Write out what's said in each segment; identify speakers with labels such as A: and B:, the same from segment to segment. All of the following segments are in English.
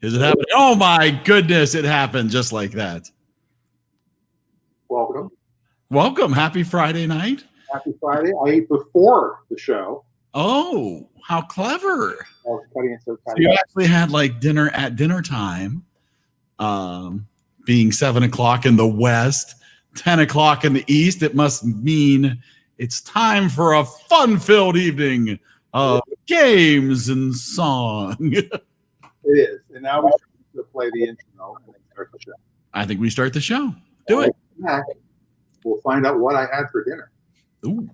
A: Is it happening? Oh my goodness, it happened just like that.
B: Welcome.
A: Welcome. Happy Friday night.
B: Happy Friday. I ate before the show.
A: Oh, how clever.
B: I was cutting it so tight.
A: So you actually had like dinner at dinner time, being 7 o'clock in the West, 10 o'clock in the East. It must mean it's time for a fun-filled evening of games and song.
B: It is. And now we start to play the intro and then start the show.
A: I think we start the show. Do it.
B: Back, we'll find out what I had for dinner.
A: Ooh.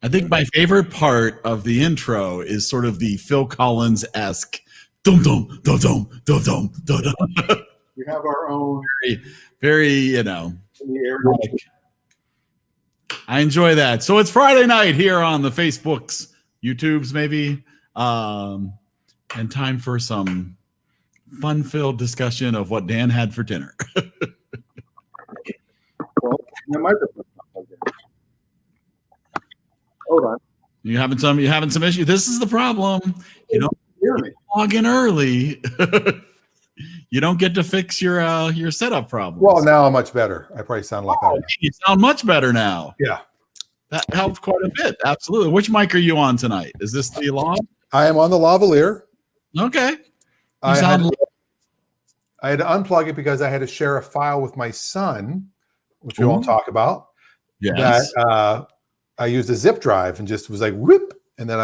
A: I think my favorite part of the intro is sort of the Phil Collins-esque dum dum dum dum dum dum dum dum.
B: We have our own
A: Very,
B: in the area.
A: I enjoy that. So it's Friday night here on the Facebooks, YouTubes maybe, and time for some fun-filled discussion of what Dan had for dinner.
B: Well, my microphone's not plugged in. Hold on.
A: You having some issue? This is the problem. You don't
B: Hear me.
A: log in early. You don't get to fix your setup problems.
C: Well, now I'm much better. I probably sound a lot better.
A: You sound much better now.
C: Yeah.
A: That helped quite a bit. Absolutely. Which mic are you on tonight? Is this the law?
C: I am on the lavalier.
A: Okay.
C: I
A: sound
C: had to unplug it because I had to share a file with my son, which we won't talk about.
A: Yes.
C: That I used a zip drive and just was like, whoop. And then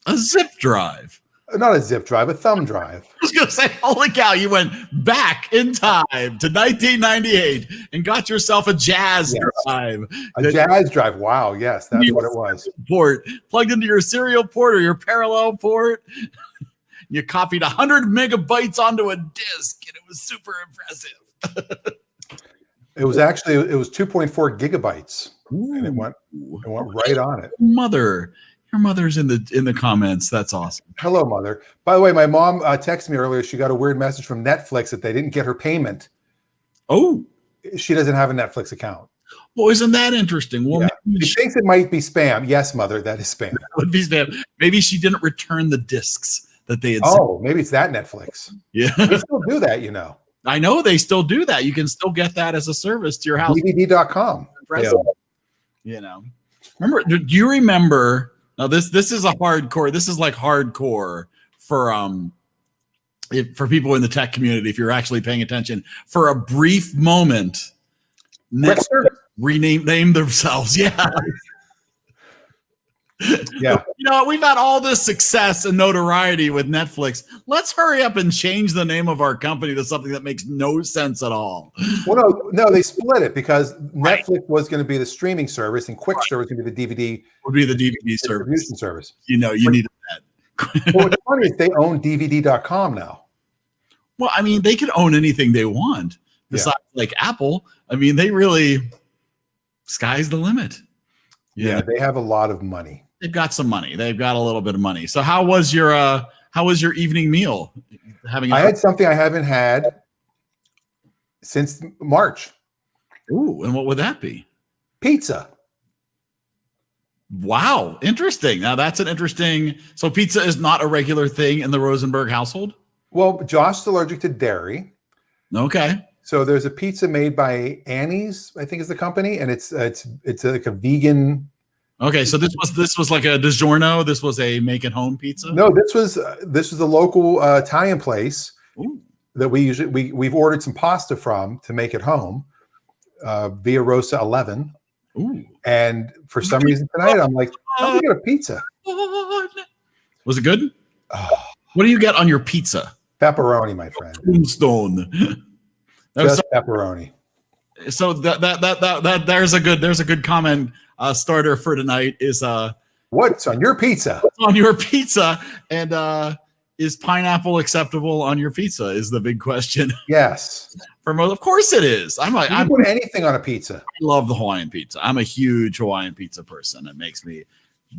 A: A zip drive.
C: not a zip drive, a thumb drive.
A: I was going to say, holy cow, you went back in time to 1998 and got yourself a jazz drive.
C: A jazz drive. Wow. Yes, that's what it was.
A: Port plugged into your serial port or your parallel port. You copied 100 megabytes onto a disk, and it was super impressive.
C: It was 2.4 gigabytes. And it went right on it.
A: Your mother's in the comments. That's awesome.
C: Hello, Mother. By the way, my mom texted me earlier. She got a weird message from Netflix that they didn't get her payment.
A: Oh,
C: She doesn't have a Netflix account.
A: well, isn't that interesting? Well,
C: Yeah.
A: maybe
C: She thinks it might be spam. Yes, Mother, that is spam.
A: would be spam. Maybe she didn't return the discs that they had sent.
C: Oh, maybe it's that Netflix.
A: Yeah.
C: They still do that, you know.
A: I know they still do that. You can still get that as a service to your house.
C: DVD.com.
A: Impressive. You know, remember? Do you remember? Now this is a hardcore. This is like hardcore for for people in the tech community. If you're actually paying attention, for a brief moment,
C: Quickster?
A: named themselves. Yeah.
C: Yeah.
A: You know, we've had all this success and notoriety with Netflix. Let's hurry up and change the name of our company to something that makes no sense at all.
C: Well, no, they split it because Netflix was going to be the streaming service and Quickster was going to be the DVD
A: Would be the DVD service.
C: distribution service.
A: You know, you needed that.
C: Well, what's funny is they own DVD.com now.
A: Well, I mean, they can own anything they want. Besides, like Apple, I mean, they really sky's the limit.
C: Yeah, they have a lot of money.
A: They've got some money. They've got a little bit of money. So, how was your evening meal?
C: I had something I haven't had since March.
A: Ooh, and what would that be?
C: Pizza.
A: Wow, interesting. Now that's an interesting. So, pizza is not a regular thing in the Rosenberg household.
C: Well, Josh is allergic to dairy.
A: Okay.
C: So there's a pizza made by Annie's, I think is the company, and it's like a vegan.
A: Okay, so this was like a DiGiorno. This was a make at home pizza.
C: No, this was a local Italian place that we've ordered some pasta from to make at home, Via Rosa 11.
A: Ooh.
C: And for some reason tonight, I'm like, I'm gonna get a pizza.
A: Was it good?
C: Oh,
A: What do you get on your pizza?
C: pepperoni, my friend.
A: Tombstone.
C: Just pepperoni.
A: So that there's a good comment starter for tonight is
C: What's on your pizza?
A: on your pizza, and is pineapple acceptable on your pizza? Is the big question.
C: Yes.
A: For most, of course it is.
C: You can put anything on a pizza.
A: I love the Hawaiian pizza. I'm a huge Hawaiian pizza person. It makes me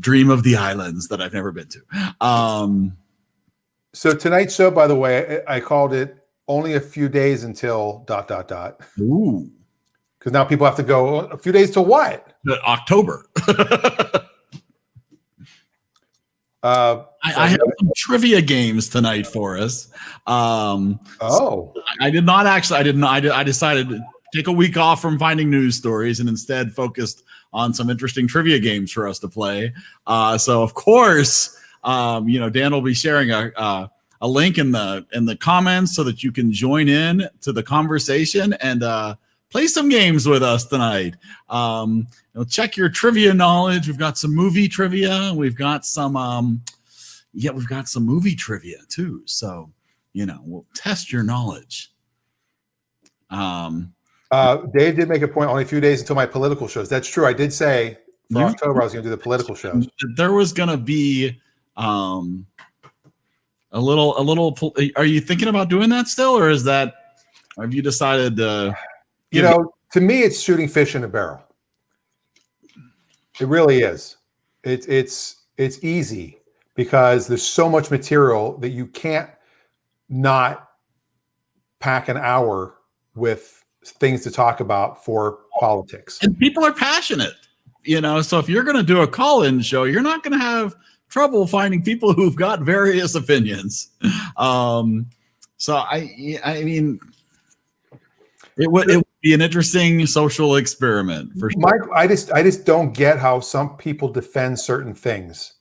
A: dream of the islands that I've never been to.
C: So tonight's show, by the way, I called it only a few days until ...
A: Ooh,
C: Because now people have to go a few days to what?
A: October. I have some trivia games tonight for us. So I did not actually. I decided to take a week off from finding news stories and instead focused on some interesting trivia games for us to play. So of course, Dan will be sharing a link in the comments so that you can join in to the conversation and play some games with us tonight. Check your trivia knowledge. We've got some movie trivia. We've got some movie trivia too. So, we'll test your knowledge.
C: Dave did make a point, only a few days until my political shows. That's true. I did say for October I was going to do the political shows.
A: There was going to be a little. Are you thinking about doing that still, or have you decided to?
C: To me, it's shooting fish in a barrel. It really is. It's easy because there's so much material that you can't not pack an hour with things to talk about for politics.
A: And people are passionate, so if you're going to do a call-in show, you're not going to have trouble finding people who've got various opinions. So I mean, it would be an interesting social experiment for sure.
C: Mike, I just don't get how some people defend certain things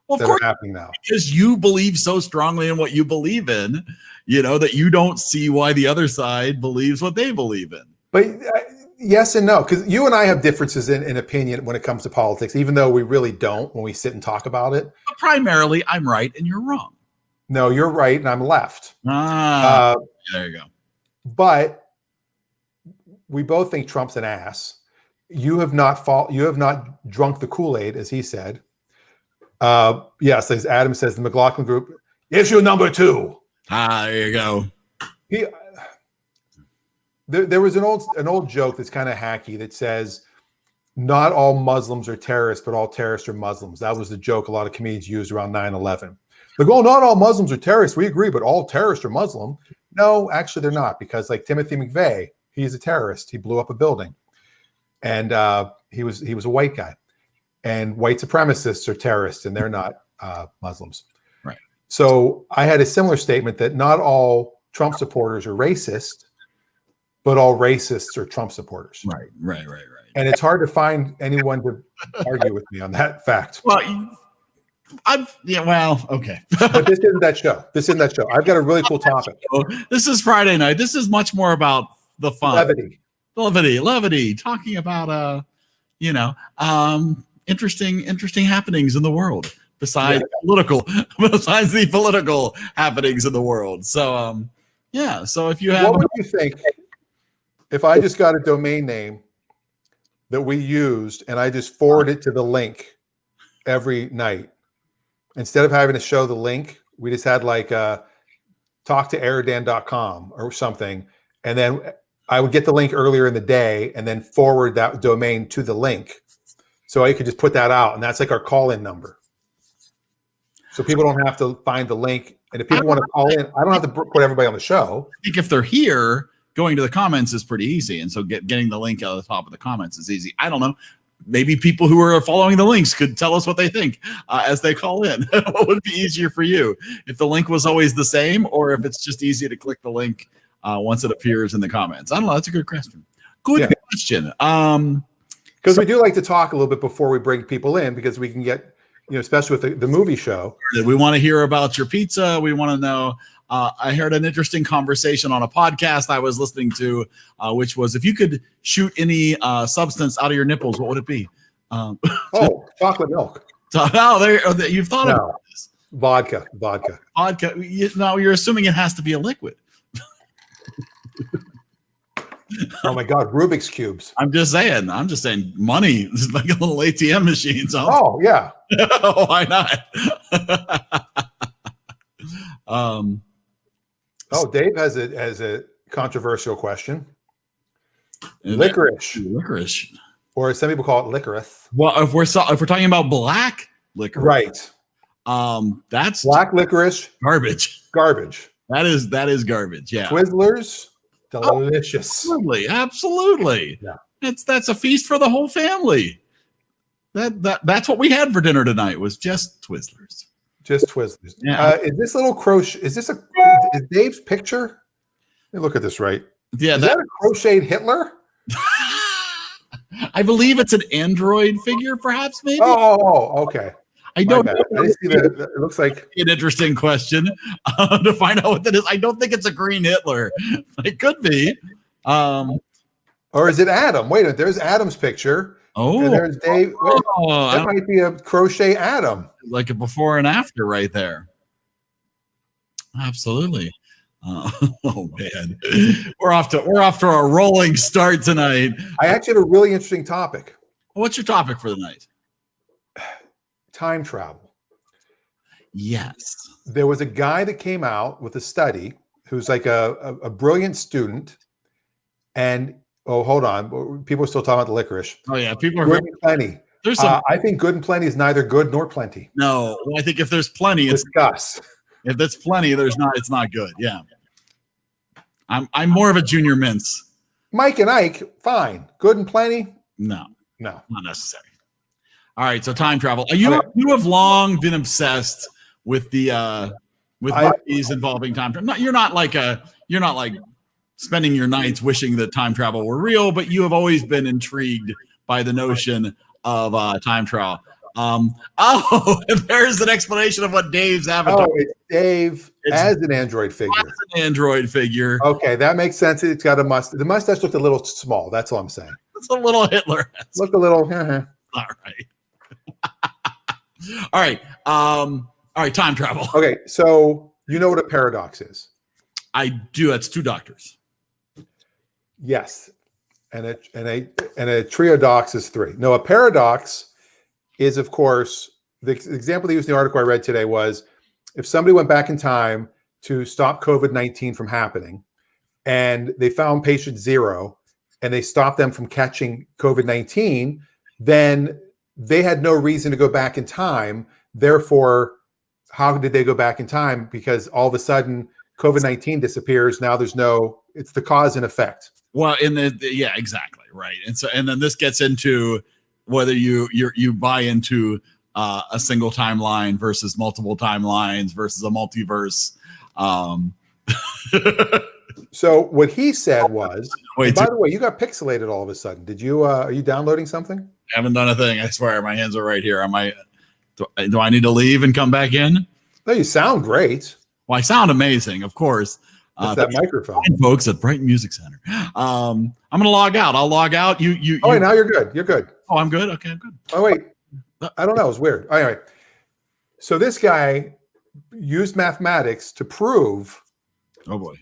A: that
C: are happening now.
A: Because you believe so strongly in what you believe in, that you don't see why the other side believes what they believe in.
C: But yes and no, because you and I have differences in opinion when it comes to politics, even though we really don't when we sit and talk about it.
A: But primarily, I'm right and you're wrong.
C: No, you're right and I'm left.
A: There you go.
C: But we both think Trump's an ass. You have not drunk the Kool-Aid, as he said. Yes, as Adam says, the McLaughlin Group, issue number 2.
A: There you go.
C: There was an old joke that's kind of hacky that says, not all Muslims are terrorists, but all terrorists are Muslims. That was the joke a lot of comedians used around 9/11. Like, oh, not all Muslims are terrorists. We agree, but all terrorists are Muslim. No, actually, they're not, because like Timothy McVeigh, he's a terrorist. He blew up a building, and he was a white guy. And white supremacists are terrorists, and they're not Muslims.
A: Right.
C: So I had a similar statement that not all Trump supporters are racist, but all racists are Trump supporters.
A: Right.
C: And it's hard to find anyone to argue with me on that fact.
A: Well, okay.
C: But this isn't that show. I've got a really cool topic.
A: This is Friday night. This is much more about the fun. Levity. Talking about, interesting happenings in the world besides the political happenings in the world. So, so if you have,
C: what would you think if I just got a domain name that we used and I just forward it to the link every night? Instead of having to show the link, we just had like talktoeridan.com or something. And then I would get the link earlier in the day and then forward that domain to the link. So I could just put that out. And that's like our call-in number. So people don't have to find the link. And if people want to call in, I don't have to put everybody on the show.
A: I think if they're here, going to the comments is pretty easy. And so getting the link out of the top of the comments is easy. I don't know. Maybe people who are following the links could tell us what they think as they call in. What would be easier for you? If the link was always the same, or if it's just easy to click the link once it appears in the comments? I don't know. That's a good question. Good question.
C: Because we do like to talk a little bit before we bring people in, because we can get, especially with the movie show.
A: We want to hear about your pizza. We want to know. I heard an interesting conversation on a podcast I was listening to, which was, if you could shoot any substance out of your nipples, what would it be?
C: Chocolate milk.
A: You've thought about this.
C: Vodka.
A: You're assuming it has to be a liquid.
C: Oh my God, Rubik's cubes.
A: I'm just saying money is like a little ATM machine. So
C: Oh yeah.
A: why not?
C: Oh, Dave has a controversial question. Licorice,
A: Licorice.
C: or as some people call it, licorice.
A: Well, if we're talking about black licorice,
C: Right.
A: That's
C: Black licorice,
A: garbage.
C: garbage.
A: That is garbage. Yeah.
C: Twizzlers, delicious.
A: Absolutely.
C: Yeah.
A: That's a feast for the whole family. That's what we had for dinner tonight was just Twizzlers.
C: Just Twizzlers.
A: Yeah.
C: Is this little crochet? Is Dave's picture? Let me look at this right.
A: Yeah,
C: Is that a crocheted Hitler?
A: I believe it's an android figure, perhaps, maybe.
C: Oh, okay.
A: I don't
C: My
A: know.
C: bad. I just see that. It looks like
A: An interesting question to find out what that is. I don't think it's a green Hitler. It could be.
C: or is it Adam? Wait a minute. There's Adam's picture. And there's Dave. That might be a crochet Adam.
A: Like a before and after right there. Absolutely. Oh man, we're off to a rolling start tonight.
C: I actually have a really interesting topic.
A: What's your topic for the night?
C: Time travel.
A: Yes.
C: There was a guy that came out with a study who's like a brilliant student. And hold on. People are still talking about the licorice.
A: Oh yeah, people are
C: Good and plenty.
A: There's some.
C: I think good and plenty is neither good nor plenty.
A: No, I think if there's plenty, it's
C: Discuss.
A: if there's plenty, there's not. It's not good. Yeah. I'm more of a junior mints.
C: Mike and Ike, fine. Good and plenty?
A: No,
C: No.
A: not necessary. All right, so time travel. You have long been obsessed with the movies involving time travel. You're not like spending your nights wishing that time travel were real, but you have always been intrigued by the notion of time travel. There's an explanation of what Dave's avatar.
C: Oh, it's Dave as an android figure.
A: An android figure.
C: Okay, that makes sense. It's got a mustache. The mustache looked a little small. That's all I'm saying.
A: It's a little Hitler.
C: Looked a little.
A: All right. All right. Time travel.
C: Okay, so you know what a paradox is?
A: I do. That's two doctors.
C: Yes, and a triodox is three. No, a paradox is, of course, the example they used in the article I read today was if somebody went back in time to stop COVID-19 from happening, and they found patient 0, and they stopped them from catching COVID-19, then they had no reason to go back in time. Therefore, how did they go back in time? Because all of a sudden COVID-19 disappears. Now it's the cause and effect.
A: Well, yeah, exactly. Right. And then this gets into whether you buy into a single timeline versus multiple timelines versus a multiverse.
C: So what he said was, by the way, you got pixelated all of a sudden. Did you, are you downloading something?
A: I haven't done a thing. I swear my hands are right here. Do I need to leave and come back in?
C: No, you sound great.
A: Well, I sound amazing, of course.
C: That microphone.
A: Folks at Brighton Music Center. I'm going to log out. I'll log out.
C: Wait, now you're good. You're good.
A: Oh, I'm good. Okay, I'm good.
C: Oh, wait. I don't know. It's weird. All right. So this guy used mathematics to prove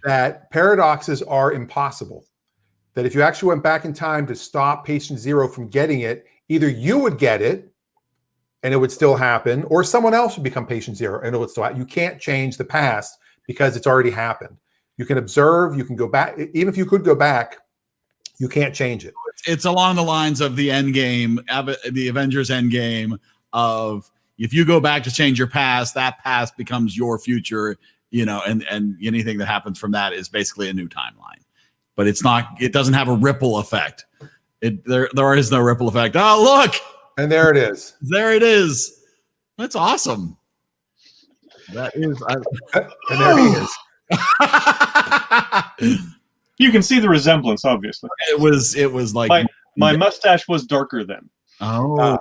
C: that paradoxes are impossible. That if you actually went back in time to stop patient 0 from getting it, either you would get it and it would still happen, or someone else would become patient 0 and it would still happen. You can't change the past because it's already happened. You can observe, you can go back. Even if you could go back, you can't change it.
A: It's along the lines of the end game, the Avengers end game of if you go back to change your past, that past becomes your future, and anything that happens from that is basically a new timeline. But it doesn't have a ripple effect. There is no ripple effect. Oh, look.
C: And there it is.
A: There it is. That's awesome. That is.
C: And there he is.
D: You can see the resemblance, obviously.
A: It was like
D: my mustache was darker then.
A: Oh,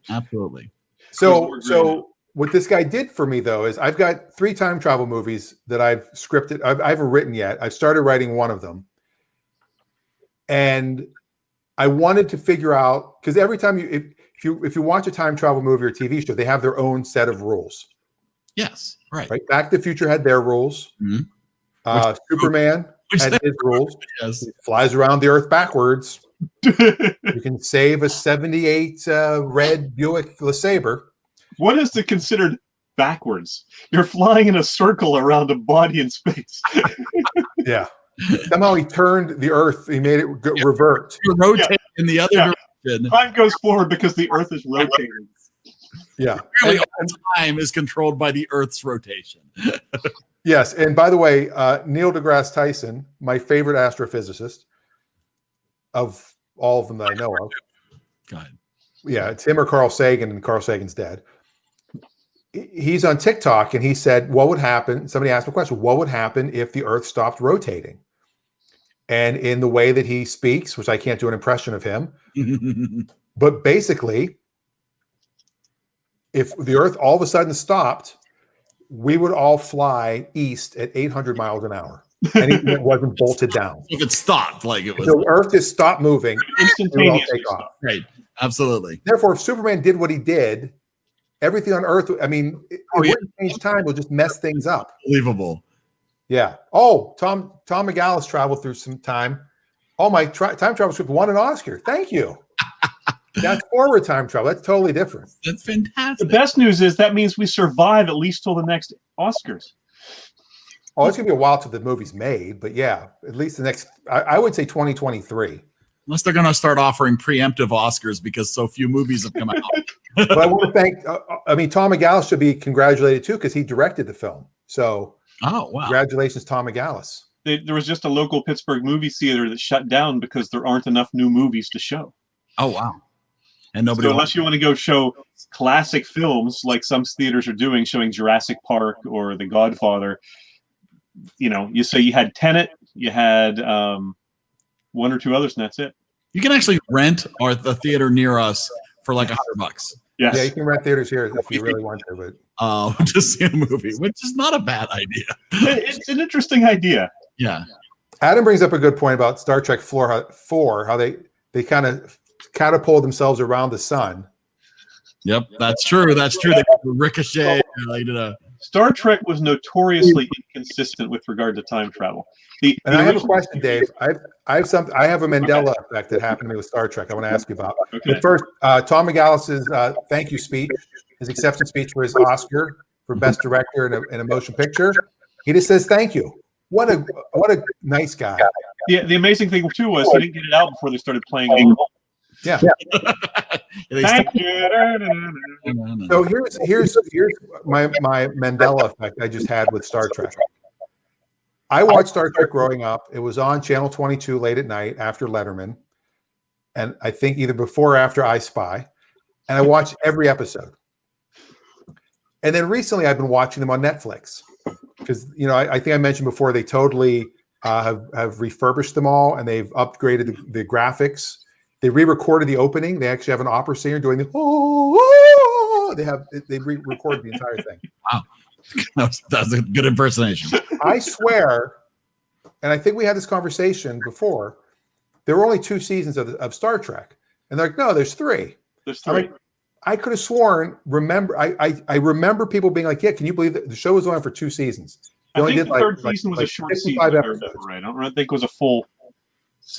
A: absolutely.
C: So what this guy did for me, though, is I've got 3 time travel movies that I've scripted. I haven't written yet. I've started writing one of them. And I wanted to figure out, because every time if you watch a time travel movie or TV show, they have their own set of rules.
A: Yes, right.
C: Back to the Future had their rules.
A: Mm-hmm.
C: Superman
A: Which
C: had his rules.
A: yes.
C: He flies around the Earth backwards. You can save a 78 red Buick LeSabre.
D: What is it considered backwards? You're flying in a circle around a body in space.
C: Yeah. Somehow he turned the Earth. He made it revert.
A: You rotate in the other direction.
D: Time goes forward because the Earth is rotating.
C: Yeah.
A: Really, all time is controlled by the Earth's rotation.
C: Yes. And by the way, Neil deGrasse Tyson, my favorite astrophysicist of all of them that I know of.
A: Go ahead.
C: Yeah, it's him or Carl Sagan, and Carl Sagan's dead. He's on TikTok, and he said, what would happen? Somebody asked him a question. What would happen if the Earth stopped rotating? And in the way that he speaks, which I can't do an impression of him, but basically, if the Earth all of a sudden stopped, we would all fly east at 800 miles an hour. Anything that wasn't bolted down.
A: If it stopped, like it was
C: So Earth just stopped moving, we would all
D: Instantaneous.
C: take off.
A: right. Absolutely.
C: Therefore, if Superman did what he did, everything on Earth, I mean, it wouldn't change time. It'll just mess things up.
A: Unbelievable.
C: Yeah. Oh, Tom McGallis traveled through some time. Oh, my time travel script won an Oscar. Thank you. That's forward time travel. That's totally different.
A: That's
D: The
A: fantastic.
D: best news is that means we survive at least till the next Oscars.
C: Oh, it's gonna be a while till the movie's made, but yeah, at least the next. I would say 2023.
A: Unless they're going to start offering preemptive Oscars because so few movies have come out.
C: But I want to thank. I mean, Tom McGallis should be congratulated too because he directed the film. So
A: Oh, wow.
C: congratulations, Tom McGallis.
D: There was just a local Pittsburgh movie theater that shut down because there aren't enough new movies to show.
A: Oh, wow. And nobody
D: So unless you want to go show classic films like some theaters are doing, showing Jurassic Park or The Godfather, you say you had Tenet, you had one or two others, and that's it.
A: You can actually rent the theater near us for like $100.
D: Yes.
C: Yeah, you can rent theaters here if you really want to, but
A: To see a movie, which is not a bad idea.
D: It's an interesting idea.
A: Yeah.
C: Adam brings up a good point about Star Trek 4, how they kind of catapult themselves around the sun.
A: Yep. That's true. That's true. They ricochet. They did a
D: Star Trek was notoriously inconsistent with regard to time travel.
C: And I have a question, Dave. I have a Mandela effect that happened to me with Star Trek. I want to ask you about.
D: Okay.
C: But first, Tom McGallis's thank you speech, his acceptance speech for his Oscar for Best Director in a Motion Picture. He just says thank you. What a nice guy.
D: The amazing thing too was he didn't get it out before they started playing all the
C: Yeah.
D: Thank you.
C: So here's my Mandela effect I just had with Star Trek. I watched Star Trek growing up. It was on Channel 22 late at night after Letterman, and I think either before or after I Spy, and I watched every episode. And then recently, I've been watching them on Netflix because I think I mentioned before they totally have refurbished them all and they've upgraded the graphics. They re-recorded the opening. They actually have an opera singer doing the oh. They re-recorded the entire thing.
A: Wow. That's a good impersonation.
C: I swear, and I think we had this conversation before, there were only 2 seasons of Star Trek. And they're like, no, there's 3.
D: There's
C: I'm
D: 3.
C: like, I could have sworn, I remember people being like, yeah, can you believe that the show was on for 2 seasons? They
D: I
C: only
D: think
C: did
D: the third season was a short season.
C: 55
D: if I remember
C: episodes.
D: right. I don't think it was a full.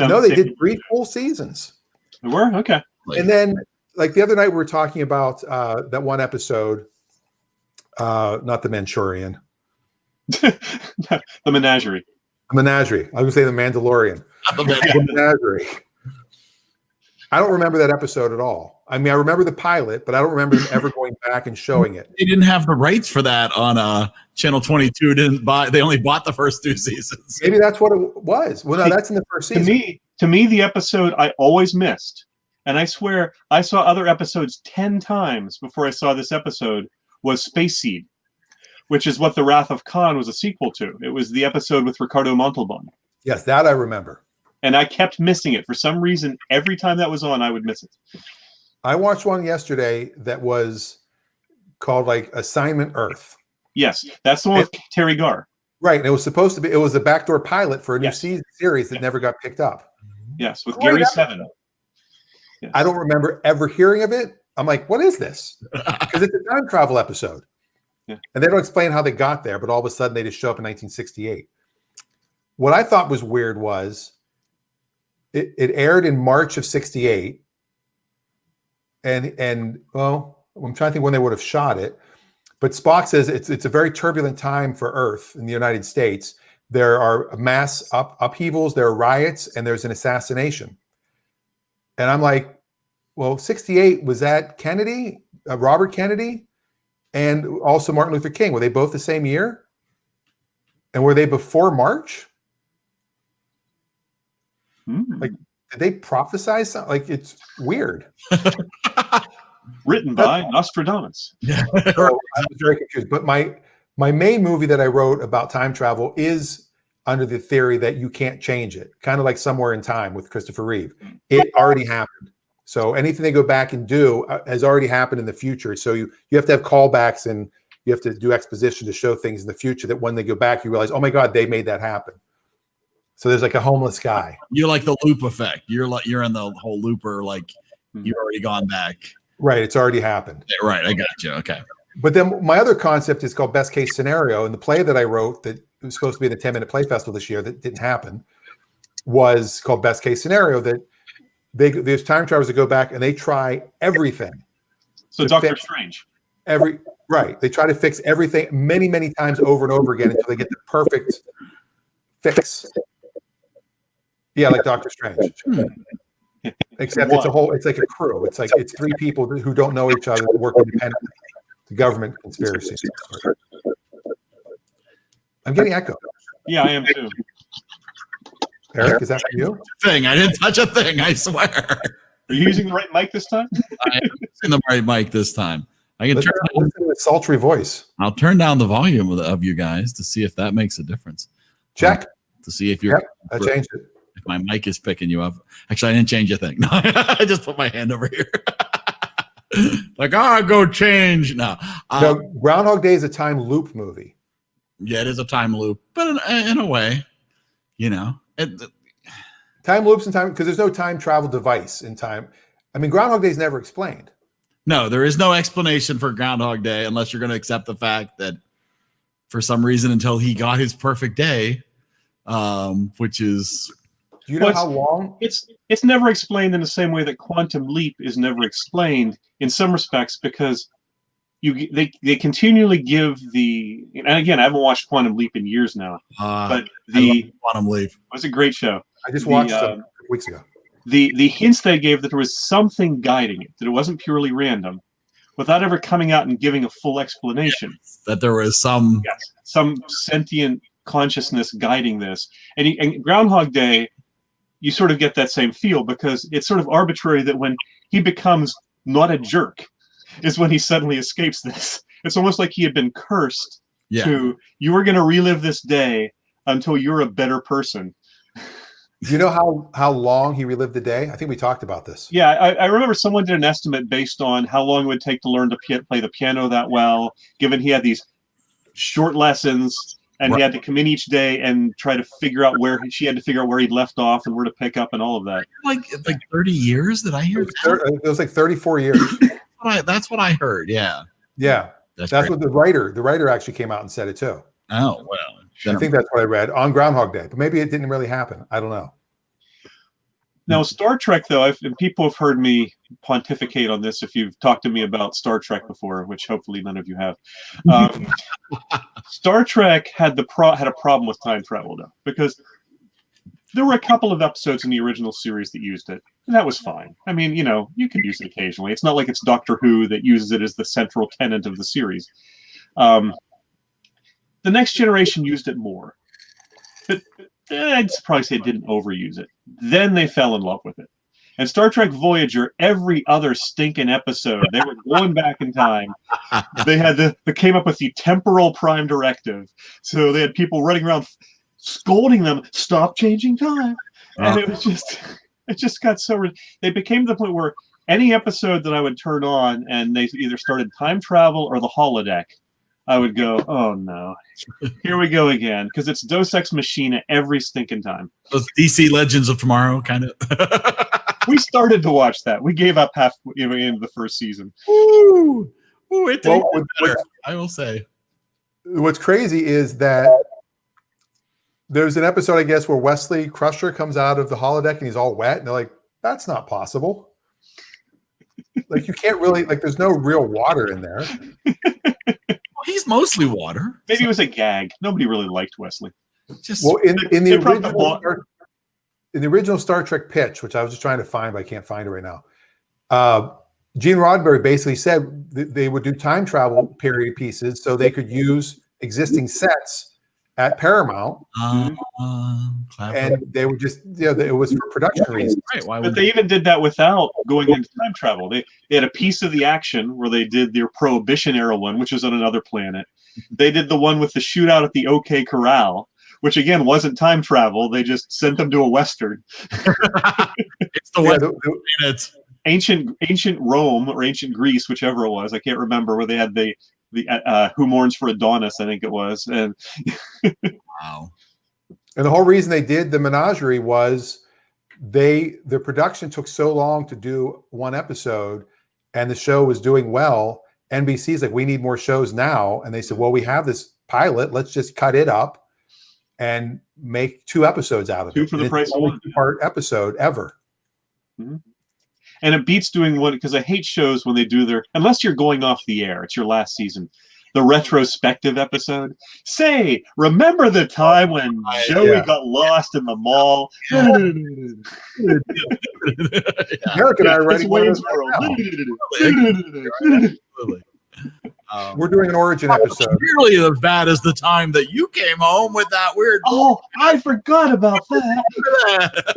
C: No, they did
D: 7.
C: 3 full seasons.
D: They were? Okay.
C: And then, like the other night, we were talking about that one episode, not the Manchurian,
D: The Menagerie.
C: the Menagerie. I was going to say the Mandalorian. The Menagerie. I don't remember that episode at all. I mean, I remember the pilot, but I don't remember them ever going back and showing it.
A: They didn't have the rights for that on Channel 22. They only bought the first 2 seasons.
C: Maybe that's what it was. Well, no, that's in the first season.
D: To me, the episode I always missed, and I swear I saw other episodes 10 times before I saw this episode, was Space Seed, which is what The Wrath of Khan was a sequel to. It was the episode with Ricardo Montalban.
C: Yes, that I remember.
D: And I kept missing it. For some reason, every time that was on, I would miss it.
C: I watched one yesterday that was called like Assignment Earth.
D: Yes, that's the one with Terry Garr.
C: Right. And it was supposed to be, it was a backdoor pilot for a new
D: Yes.
C: series that never got picked up.
D: Yes, with
C: Great
D: Gary
C: episode.
D: Seven. Yes.
C: I don't remember ever hearing of it. I'm like, what is this? Because it's a time travel episode.
D: Yeah.
C: And they don't explain how they got there, but all of a sudden they just show up in 1968. what I thought was weird was it aired in March of '68, and well, I'm trying to think when they would have shot it. But Spock says it's a very turbulent time for Earth in the United States. There are mass upheavals, there are riots, and there's an assassination. And I'm like, well, '68, was that Kennedy, Robert Kennedy, and also Martin Luther King? Were they both the same year? And were they before March? Like, did they prophesize something? Like, it's weird.
D: Written by Nostradamus.
A: Yeah.
C: So I was very confused. But my main movie that I wrote about time travel is under the theory that you can't change it, kind of like Somewhere in Time with Christopher Reeve. It already happened. So anything they go back and do has already happened in the future. So you have to have callbacks and you have to do exposition to show things in the future that when they go back, you realize, oh my God, they made that happen. So there's like a homeless guy.
A: You're like the loop effect. You're in the whole looper, like you've already gone back.
C: Right. It's already happened.
A: Right. I got you. Okay.
C: But then my other concept is called Best Case Scenario. And the play that I wrote that was supposed to be in the 10-minute play festival this year that didn't happen was called Best Case Scenario, that there's time travelers that go back and they try everything.
D: So Doctor Strange.
C: Right. They try to fix everything many, many times over and over again until they get the perfect fix. Yeah, like Doctor Strange. Except it's like a crew. It's three people who don't know each other that work independently. The government conspiracy. I'm getting echo.
D: Yeah, I am too.
C: Eric, is that for you?
A: I didn't touch a thing, I swear.
D: Are you using the right mic this time?
A: I'm using the right mic this time. I can
C: Listen to a sultry voice.
A: I'll turn down the volume of you guys to see if that makes a difference.
C: Check.
A: To see if you're.
C: Yep, I changed it.
A: If my mic is picking you up. Actually, I didn't change a thing. No, I just put my hand over here. Like, go change. No.
C: Groundhog Day is a time loop movie.
A: Yeah, it is a time loop, but in a way,
C: time loops in time, because there's no time travel device in time. I mean, Groundhog Day is never explained.
A: No, there is no explanation for Groundhog Day unless you're going to accept the fact that for some reason until he got his perfect day, which is.
C: Do you know how long?
D: It's never explained in the same way that Quantum Leap is never explained in some respects, because they continually give and again, I haven't watched Quantum Leap in years now, but
A: Quantum Leap
D: was a great show.
C: I just watched it weeks ago.
D: The hints they gave that there was something guiding it, that it wasn't purely random, without ever coming out and giving a full explanation.
A: Yes, that there was some
D: sentient consciousness guiding this. And Groundhog Day, you sort of get that same feel, because it's sort of arbitrary that when he becomes not a jerk is when he suddenly escapes this. It's almost like he had been cursed to, you were going to relive this day until you're a better person.
C: Do you know how long he relived the day? I think we talked about this.
D: Yeah, I remember someone did an estimate based on how long it would take to learn to play the piano that well, given he had these short lessons and he had to come in each day and try to figure out where he'd left off and where to pick up and all of that.
A: Like 30 years that I hear.
C: It was like 34 years.
A: That's what I heard. Yeah.
C: Yeah. That's what the writer actually came out and said it too.
A: Oh, well.
C: I think that's what I read on Groundhog Day, but maybe it didn't really happen. I don't know.
D: Now, Star Trek, though, and people have heard me pontificate on this if you've talked to me about Star Trek before, which hopefully none of you have. Star Trek had a problem with time travel, though, because there were a couple of episodes in the original series that used it, and that was fine. I mean, you can use it occasionally. It's not like it's Doctor Who that uses it as the central tenet of the series. The Next Generation used it more, but I'd probably say it didn't overuse it. Then they fell in love with it. And Star Trek Voyager, every other stinking episode, they were going back in time. They came up with the temporal prime directive. So they had people running around scolding them, stop changing time. And it just got so, they became to the point where any episode that I would turn on and they either started time travel or the holodeck, I would go, oh no, here we go again, because it's Deus Ex Machina every stinking time.
A: Those DC Legends of Tomorrow, kind of.
D: We started to watch that. We gave up halfway into the first season.
A: Ooh, it better, I will say.
C: What's crazy is that There's an episode, I guess, where Wesley Crusher comes out of the holodeck and he's all wet, and they're like, "That's not possible." Like, you can't really, like, there's no real water in there.
A: Well, he's mostly water.
D: Maybe it was a gag. Nobody really liked Wesley.
A: Just
C: Well, in
D: They
C: the
D: brought the
C: original Star Trek pitch, which I was just trying to find, but I can't find it right now. Gene Roddenberry basically said they would do time travel period pieces so they could use existing sets at Paramount,
A: clever.
C: and they would just, it was for production reasons.
A: Right, why
D: But
A: would
D: they even did that without going into time travel. They had a piece of the action where they did their Prohibition era one, which is on another planet. They did the one with the shootout at the OK Corral, which again wasn't time travel. They just sent them to a Western.
A: it's the
C: Yeah,
A: West
C: the-
A: planet.
D: Ancient Rome or ancient Greece, whichever it was. I can't remember, where they had the Who Mourns for Adonis, I think it was. And
A: Wow.
C: And the whole reason they did the menagerie was the production took so long to do one episode, and the show was doing well. NBC's like, we need more shows now. And they said, well, we have this pilot. Let's just cut it up and make 2 episodes out of
D: Two
C: it.
D: for the
C: And
D: price
C: it's
D: of
C: the only
D: one.
C: 2-part episode ever.
D: And it beats doing one, because I hate shows when they do their, unless you're going off the air, it's your last season, the retrospective episode. Say, remember the time when Joey
C: Yeah.
D: got lost in the mall?
C: Eric and I are
D: It's
C: writing one of
D: Wayne's
C: those right
D: World.
A: Absolutely.
C: now. We're doing an origin episode.
A: Nearly as bad as the time that you came home with that weird.
D: Oh, I forgot about that.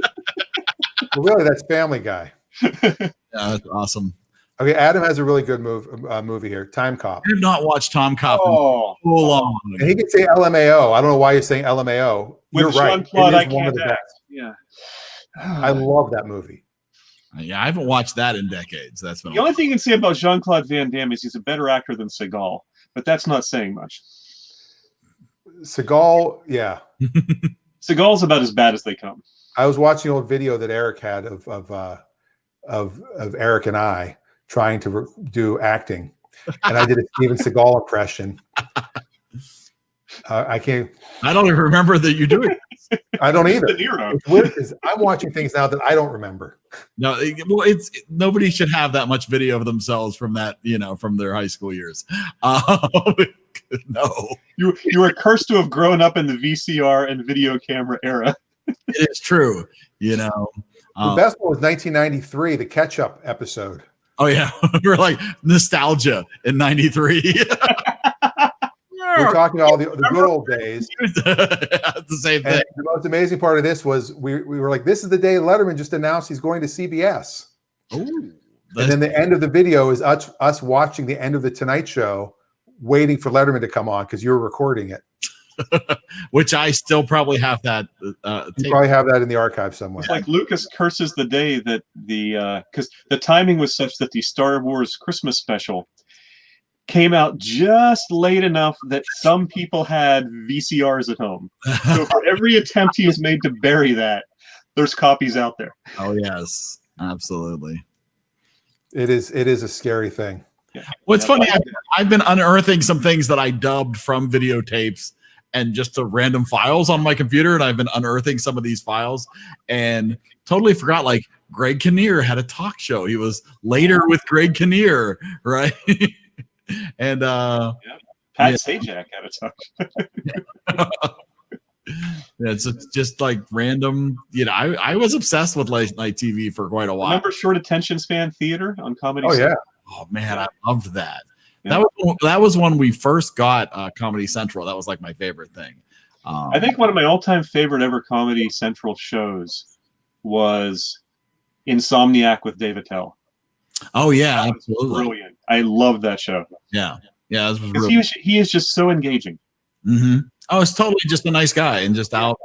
C: Well, really, that's Family Guy.
A: Yeah, that's awesome.
C: Okay, Adam has a really good movie here, Time Cop.
A: I have not watched Tom Cop in
D: Oh,
A: so long.
C: And he can say LMAO. I don't know why you're saying LMAO.
D: with
C: You're right.
D: Jean-Claude,
C: It is
D: I
C: one of
D: can't
C: the
D: act.
C: best.
D: Yeah.
C: I love that movie.
A: Yeah, I haven't watched that in decades. That's been a
D: The only thing you can say about Jean-Claude Van Damme is he's a better actor than Seagal, but that's not saying much.
C: Seagal, yeah.
D: Seagal's about as bad as they come.
C: I was watching an old video that Eric had of Eric and I trying to do acting, and I did a Steven Seagal impression. I can't.
A: I don't even remember that you're doing it.
C: I don't either.
D: De Niro.
C: It's weird because I'm watching things now that I don't remember.
A: No, well, nobody should have that much video of themselves from that, from their high school years. No,
D: You were cursed to have grown up in the VCR and video camera era.
A: it is true.
C: The best one was 1993, the Ketchup episode.
A: Oh yeah, we're like nostalgia in '93.
C: We're talking all the good old days.
A: It's the same thing.
C: And the most amazing part of this was we were like, this is the day Letterman just announced he's going to CBS.
A: Ooh,
C: And then the end of the video is us watching the end of the Tonight Show, waiting for Letterman to come on because you were recording it.
A: which I still probably have that.
C: You
A: tape.
C: probably have that in the archive somewhere.
D: It's like Lucas curses the day that because the timing was such that the Star Wars Christmas special came out just late enough that some people had VCRs at home. So for every attempt he has made to bury that, there's copies out there.
A: Oh yes, absolutely.
C: It is a scary thing.
D: Yeah.
A: What's
D: Yeah,
A: funny, I've been unearthing some things that I dubbed from videotapes and just the random files on my computer, and I've been unearthing some of these files and totally forgot. Like Greg Kinnear had a talk show. He was later with Greg Kinnear, right? And
D: Pat
A: Yeah.
D: Sajak had a talk.
A: it's just like random. I was obsessed with late night TV for quite a while.
D: Remember short attention span theater on Comedy
C: Oh, yeah.
D: Central?
A: Oh man, I loved that.
D: Yeah.
A: That was when we first got Comedy Central. That was like my favorite thing.
D: I think one of my all-time favorite ever Comedy Central shows was Insomniac with Dave Attell.
A: Oh yeah,
D: That was
A: absolutely.
D: brilliant. I loved that show
A: Yeah, this was
D: because
A: really.
D: he is just so engaging.
A: Mm-hmm. Oh, it's totally just a nice guy and just out,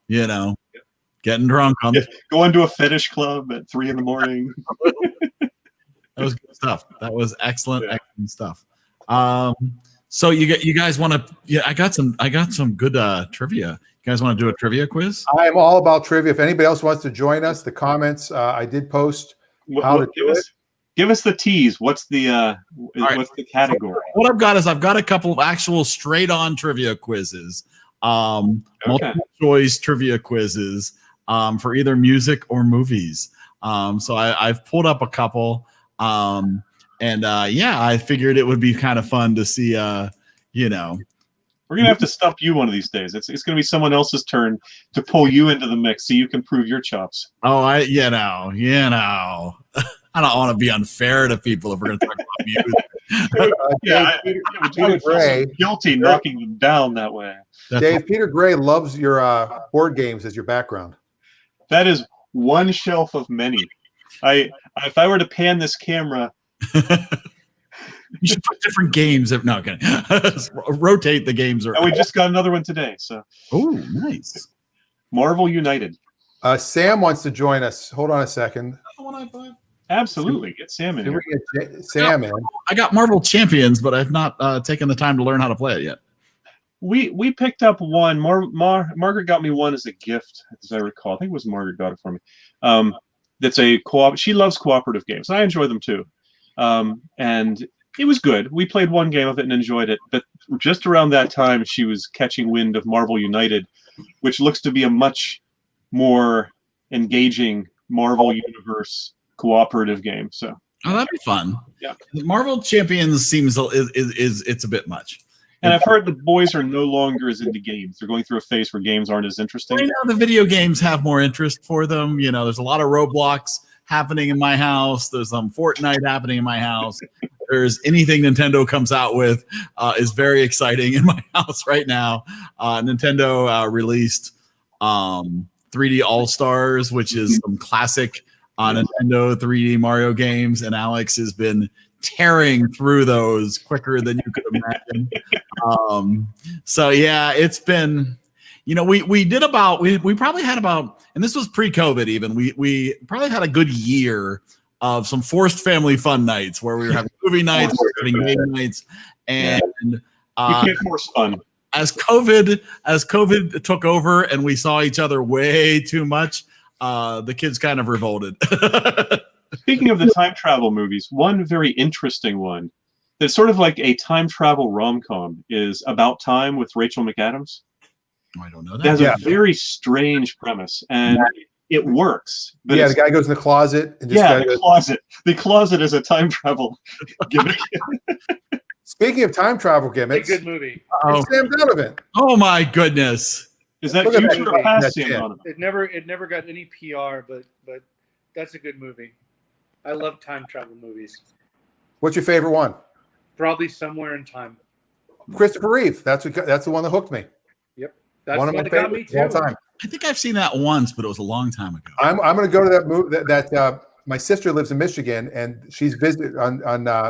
A: getting drunk on.
D: Yeah. Going to a fetish club at 3 a.m.
A: That was good stuff. That was excellent,
D: Yeah.
A: excellent stuff. So you guys want to? Yeah, I got some good trivia. You guys want to do a trivia quiz?
C: I am all about trivia. If anybody else wants to join us, the comments, I did post how to do it.
D: Give us the tease. What's the
A: right.
D: what's the category?
A: What I've got is I've got a couple of actual straight on trivia quizzes multiple choice trivia quizzes for either music or movies. So I've pulled up a couple. I figured it would be kind of fun to see,
D: We're gonna have to stump you one of these days. It's gonna be someone else's turn to pull you into the mix so you can prove your chops.
A: Oh, I don't want to be unfair to people if we're going to talk about music.
D: I would feel so guilty knocking them down that way.
C: Dave, Peter Gray loves your board games as your background.
D: That is one shelf of many. If I were to pan this camera,
A: You should put different games. No, okay. Rotate the games.
D: and we just got another one today. So,
A: oh, nice.
D: Marvel United.
C: Sam wants to join us. Hold on a second.
D: Absolutely, get Sam in
C: Can
D: here.
C: we get Sam in?
A: I got Marvel Champions, but I've not taken the time to learn how to play it yet.
D: We picked up one. Margaret got me one as a gift, as I recall. I think it was Margaret got it for me. That's a co-op. She loves cooperative games. I enjoy them too. And it was good. We played one game of it and enjoyed it. But just around that time, she was catching wind of Marvel United, which looks to be a much more engaging Marvel Universe cooperative game. So,
A: that'd be fun.
D: Yeah.
A: Marvel Champions seems it's a bit much.
D: and I've heard the boys are no longer as into games. They're going through a phase where games aren't as interesting.
A: Right now, the video games have more interest for them. There's a lot of Roblox happening in my house. There's some Fortnite happening in my house. There's anything Nintendo comes out with is very exciting in my house right now. Nintendo released 3D All-Stars, which is some classic Nintendo 3D Mario games, and Alex has been tearing through those quicker than you could imagine. So yeah, it's been, we probably had about, and this was pre-COVID even, we probably had a good year of some forced family fun nights where we were having movie nights, we were having game nights, and
D: you can't force fun.
A: As COVID took over and we saw each other way too much, the kids kind of revolted.
D: Speaking of the time travel movies, one very interesting one that's sort of like a time travel rom-com is About Time with Rachel McAdams.
A: I don't know
D: It
A: that.
D: has a very strange premise, and it works. But
C: Yeah, the guy goes in the closet and just
D: the closet. The closet is a time travel gimmick.
C: Speaking of time travel gimmicks,
E: It's a good movie.
C: it's Sam Donovan.
A: Oh my goodness.
D: Is that
C: Look at
D: future
C: that.
D: or past
C: That's
D: Sam
C: it.
D: Donovan?
E: It never got any PR, but that's a good movie. I love time travel movies.
C: What's your favorite one?
E: Probably Somewhere in Time.
C: Christopher Reeve. That's the one that hooked me.
E: That's
C: One of
E: one
C: my
E: that got me
C: favorites of all
E: too.
C: time.
A: I think I've seen that once, but it was a long time ago.
C: I'm going to go to that movie. My sister lives in Michigan, and she's visited on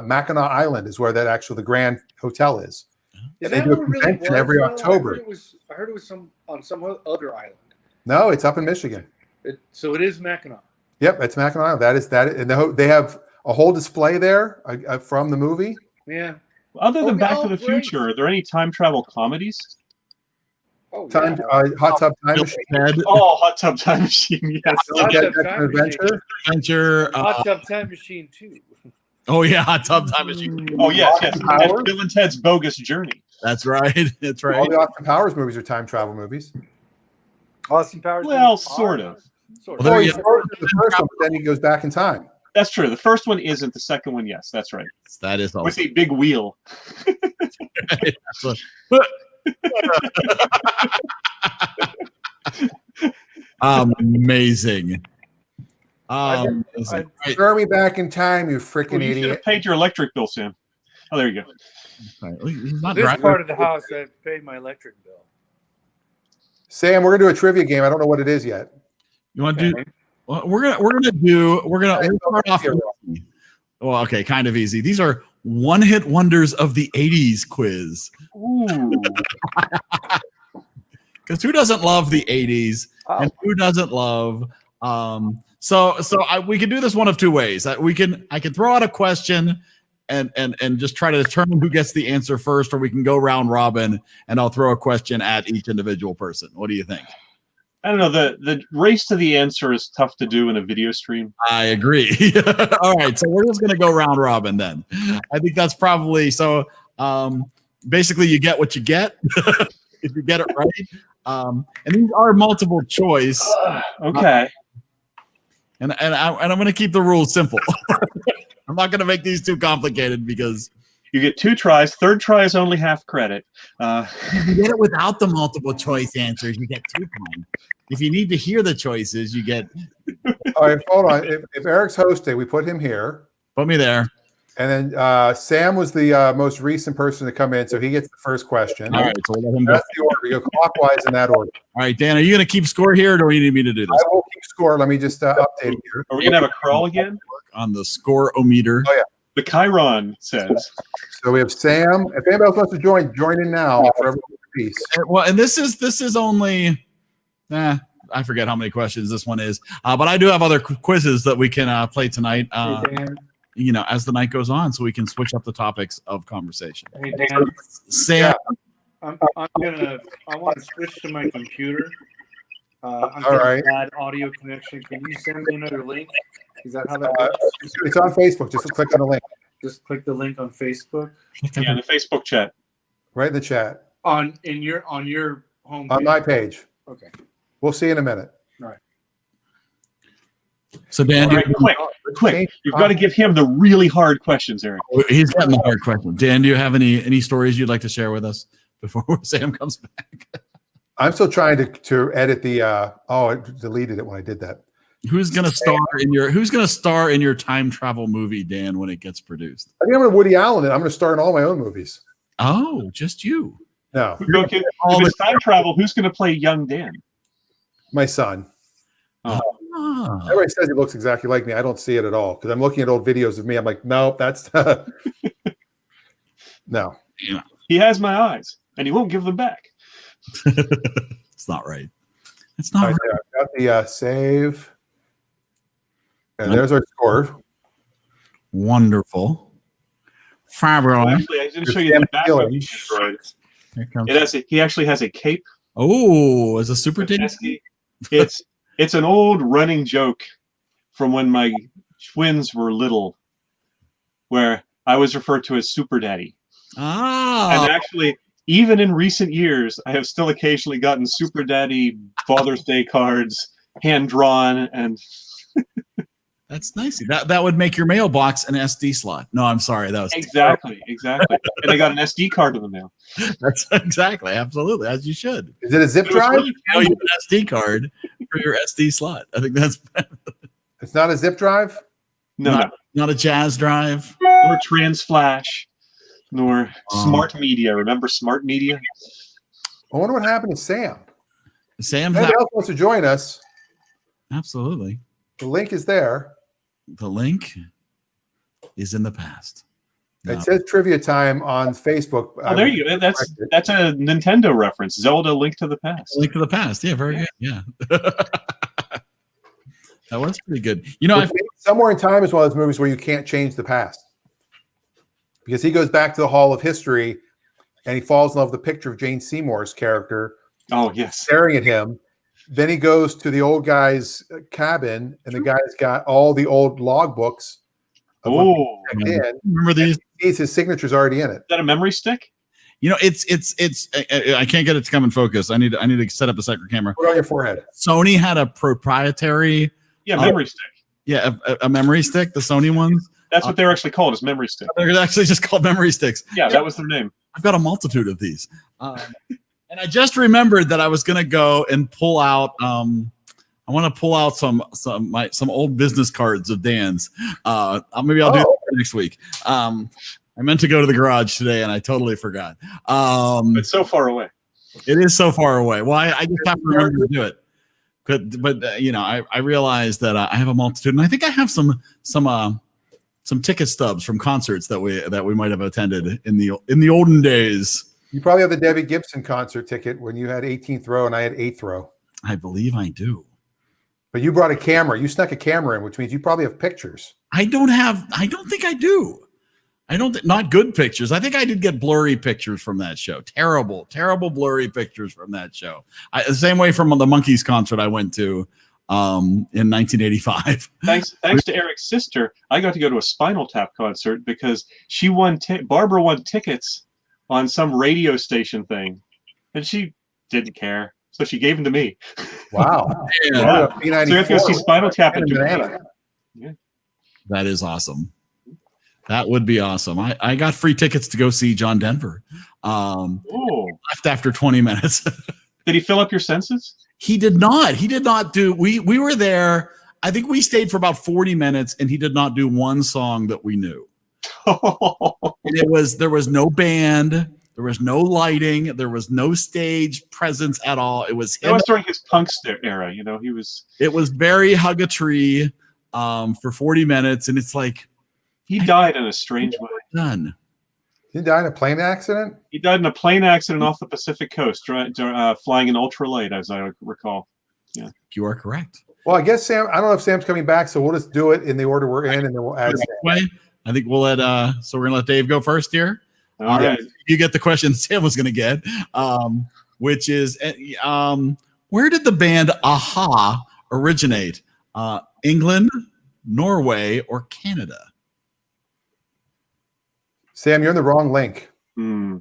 C: Mackinac Island, is where the Grand Hotel is.
E: Is
C: They
E: that
C: do a
E: what it really
C: convention
E: was,
C: every
E: though?
C: October.
E: I heard it was on some other island.
C: No, it's up in Michigan.
E: So it is Mackinac.
C: Yep, it's Mackinac Island. That is, and they have a whole display there from the movie.
E: Yeah.
D: Other than Back to the
E: great.
D: Future, are there any time travel comedies?
E: Oh,
C: Time,
E: yeah.
C: Hot Tub Time Machine.
A: Ted,
D: Oh, Hot Tub Time Machine, yes.
E: Hot
C: Get
E: Tub
C: Back
E: Time
C: to Adventure.
A: Adventure.
E: Hot Tub Time Machine 2.
A: Oh yeah, Hot Tub Time Machine.
D: Oh, yes, yes.
C: Austin Powers.
D: And Bill and Ted's Bogus Journey.
A: That's right. That's
C: All
A: right.
C: the Austin Powers movies are time travel movies.
E: Austin Powers.
D: Well,
E: movies
D: sort
E: are-
D: of.
E: Sort
A: Well,
E: of.
A: there
C: He
A: you
C: started in the first one, but then he goes back in time.
D: That's true. The first one isn't. The second one, yes. That's right.
A: That is
D: With
A: awesome.
D: the big wheel.
A: Amazing.
C: Throw me back in time, you freaking
D: Well, you should
C: idiot.
D: have paid your electric bill, Sam. Oh, there you go.
A: He's not
E: This
A: driving.
E: part of the house, I paid my electric bill.
C: Sam, we're gonna do a trivia game. I don't know what it is yet.
A: You want to do?
E: Okay.
A: Well, we're gonna start off. Easy. Well, okay, kind of easy. These are one-hit wonders of the '80s quiz.
D: Ooh.
A: Because who doesn't love the '80s,
E: Oh.
A: and who doesn't love? We can do this one of two ways. I can throw out a question and just try to determine who gets the answer first, or we can go round robin and I'll throw a question at each individual person. What do you think?
D: I don't know. The race to the answer is tough to do in a video stream.
A: I agree. All right, so we're just gonna go round robin then. I think that's probably so. Basically, you get what you get. if you get it right. And these are multiple choice.
D: Okay.
A: And I'm going to keep the rules simple. I'm not going to make these too complicated because
D: You get 2 tries. Third try is only half credit.
A: if you get it without the multiple choice answers, you get 2 points. If you need to hear the choices, you get.
C: All right, hold on. If Eric's hosting, we put him here.
A: Put me there.
C: And then Sam was the most recent person to come in, so he gets the first question.
A: All right, so we'll let him go.
C: That's the order. We go clockwise in that order.
A: All right, Dan, are you going to keep score here, or do you need me to do this?
C: I will keep score. Let me just update here.
D: Are we gonna have a crawl again?
A: On the score-o-meter.
C: Oh, yeah.
D: The Chiron says.
C: So we have Sam. If anybody else wants to join in now for everyone's piece.
A: Well, and this is only, I forget how many questions this one is, but I do have other quizzes that we can play tonight.
E: Hey, Dan.
A: As the night goes on, so we can switch up the topics of conversation.
E: Hey, Dan.
A: Sam,
E: I want to switch to my computer. I'm
C: All right.
E: getting a bad audio connection. Can you send me another link? Is that how that works?
C: It's on Facebook. Just click on the link
E: Just click the link on Facebook.
D: Yeah, in the Facebook chat.
C: right in the chat
E: On your home.
C: on my page.
E: Okay.
C: We'll see you in a minute.
A: so Dan,
D: All right, quick. You've got to give him the really hard questions, Eric.
A: he's getting the hard question. Dan, do you have any stories you'd like to share with us before Sam comes back?
C: I'm still trying to edit the. I deleted it when I did that.
A: Who's gonna star in your time travel movie, Dan, when it gets produced?
C: I think I'm going to Woody Allen, and I'm going to star in all my own movies.
A: Oh, just you.
C: No,
D: Okay, if it's time travel, who's going to play young Dan?
C: my son.
A: Ah.
C: Everybody says he looks exactly like me. I don't see it at all because I'm looking at old videos of me. I'm like, no, that's no.
D: He has my eyes, and he won't give them back.
A: It's not right. It's not
C: All right,
A: right.
C: there. I've got the save, and there's our score.
A: Wonderful. Fabulous.
D: Actually, I didn't show you the back of the Android.
A: Here comes.
D: He actually has a cape.
A: Oh, as a super
D: with
A: Dan?
D: SD. It's an old running joke from when my twins were little, where I was referred to as Super Daddy.
A: Ah.
D: And actually, even in recent years, I have still occasionally gotten Super Daddy Father's Day cards, hand drawn, and
A: That's nice. That would make your mailbox an SD slot. No, I'm sorry. That was
D: exactly. And I got an SD card in the mail.
A: That's exactly, absolutely, as you should.
C: Is it a zip
D: It was
C: drive?
D: really
A: You know, you have an SD card for your SD slot. I think that's
C: It's not a zip drive.
D: No,
A: not a Jazz drive.
D: nor Transflash, nor Smart Media. Remember Smart Media?
C: I wonder what happened to Sam.
A: Sam's
C: If anybody else wants to join us,
A: absolutely.
C: the link is there.
A: The link is in the past. No.
C: It says trivia time on Facebook.
D: Oh, there you go. That's a Nintendo reference. Zelda: Link to the Past.
A: Link to the past. Yeah, very good. Yeah. That was pretty good. You know,
C: Somewhere in Time is one of those movies where you can't change the past because he goes back to the Hall of History and he falls in love with the picture of Jane Seymour's character
D: Oh yes.
C: staring at him. Then he goes to the old guy's cabin and the guy's got all the old logbooks. of what
D: Oh,
C: he checked in.
A: remember these?
C: His signature's already in it.
D: is that a memory stick?
A: You know, it's. I can't get it to come in focus. I need to set up a second camera.
C: Put it on your forehead.
A: Sony had a proprietary,
D: Yeah, memory stick.
A: a memory stick. The Sony ones.
D: That's what they're actually called, is memory stick.
A: They're actually just called memory sticks.
D: Yeah, that was their name.
A: I've got a multitude of these. And I just remembered that I was going to go and pull out. I want to pull out some old business cards of Dan's. Maybe I'll do that next week. I meant to go to the garage today and I totally forgot.
D: It's so far away.
A: It is so far away. Well, I just have to remember to do it. But I realized that I have a multitude, and I think I have some ticket stubs from concerts that we might have attended in the olden days.
C: You probably have the Debbie Gibson concert ticket when you had 18th row and I had 8th row.
A: I believe I do.
C: But you brought a camera. You snuck a camera in, which means you probably have pictures.
A: I don't think I do. Not good pictures. I think I did get blurry pictures from that show. Terrible blurry pictures from that show. The same way from the Monkees concert I went to in 1985.
D: Thanks to Eric's sister, I got to go to a Spinal Tap concert because she Barbara won tickets on some radio station thing, and she didn't care, so she gave them to me.
C: Wow.
A: Yeah,
D: So you have to go see Spinal Tap in Japan.
C: Banana.
A: that is awesome. That would be awesome. I got free tickets to go see John Denver.
D: Oh,
A: Left after 20 minutes.
D: did he fill up your senses?
A: He did not. He did not do. We were there. I think we stayed for about 40 minutes, and he did not do one song that we knew. And there was no band, there was no lighting, there was no stage presence at all. It was
D: That
A: him.
D: was during his punk era. You know, he was.
A: It was very hug a tree for 40 minutes, and it's like
D: He died in a strange way.
A: done.
C: Did he die in a plane accident?
D: He died in a plane accident off the Pacific coast, flying an ultralight, as I recall.
A: You are correct.
C: Well, I guess Sam. I don't know if Sam's coming back, so we'll just do it in the order we're in, and then we'll add.
A: Way, I think we'll let. So we're gonna let Dave go first here.
D: All right.
A: You get the question Sam was gonna get, which is, where did the band Aha originate? England, Norway, or Canada?
C: Sam, you're in the wrong link.
D: Hmm.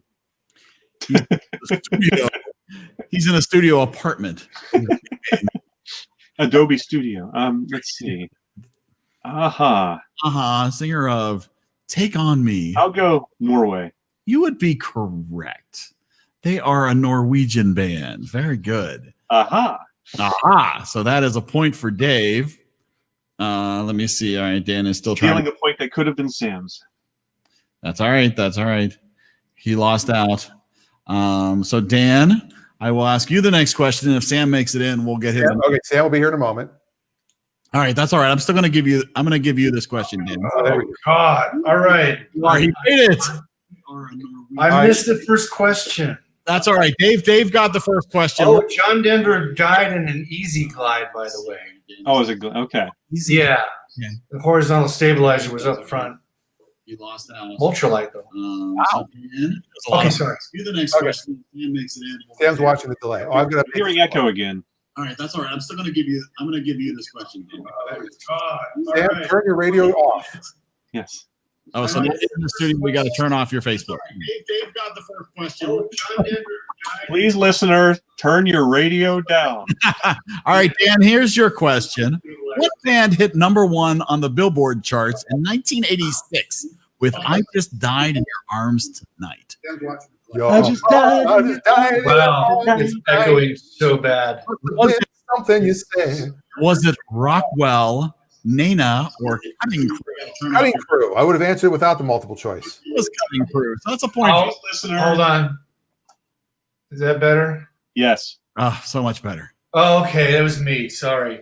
A: Studio. He's in a studio apartment.
D: Adobe Studio. Let's see. Aha.
A: Aha, singer of Take On Me.
D: I'll go Norway.
A: You would be correct. They are a Norwegian band. Very good.
D: Aha.
A: Aha. So that is a point for Dave. Let me see. All right, Dan is still trying.
D: Feeling a point that could have been Sam's.
A: That's all right. That's all right. He lost out. So Dan, I will ask you the next question. And if Sam makes it in, we'll get him.
C: Okay, Sam will be here in a moment.
A: All right, that's all right. I'm still going to give you. I'm going to give you this question, Dan.
C: There we go.
F: God. All right.
A: He made it.
F: I missed the first question.
A: That's all right. Dave got the first question.
F: Oh, John Denver died in an easy glide, by the way.
D: Oh, is it okay?
F: Yeah.
A: Yeah.
F: The horizontal stabilizer was up front.
A: You lost out.
F: Ultralight, though.
A: So Dan,
F: Okay, sorry.
A: you the next
C: Okay.
A: question. Dan makes it in.
C: Sam's watching the delay. Oh, I've got
D: I'm hearing echo again.
A: All right, that's all right. I'm still going to give you. I'm going to give you this question, Dan.
C: Sam, turn your radio off.
D: Yes.
A: Oh, so now in the studio, we got to turn off your Facebook.
G: Dave got the first question.
D: Please, listener, turn your radio down.
A: All right, Dan, here's your question. What band hit #1 on the Billboard charts in 1986 with I Just Died in Your Arms Tonight?
C: Yo,
D: I just died.
C: I just died.
F: Wow. It's echoing so bad.
C: Was it something you said?
A: Was it Rockwell, Nana, or Cutting Crew?
C: Cutting Crew. I would have answered without the multiple choice.
A: It was Cutting Crew. So that's a point.
F: Oh,
D: Listener.
F: hold on. Is that better?
D: Yes.
A: Oh, so much better.
F: Oh, okay. That was me. Sorry.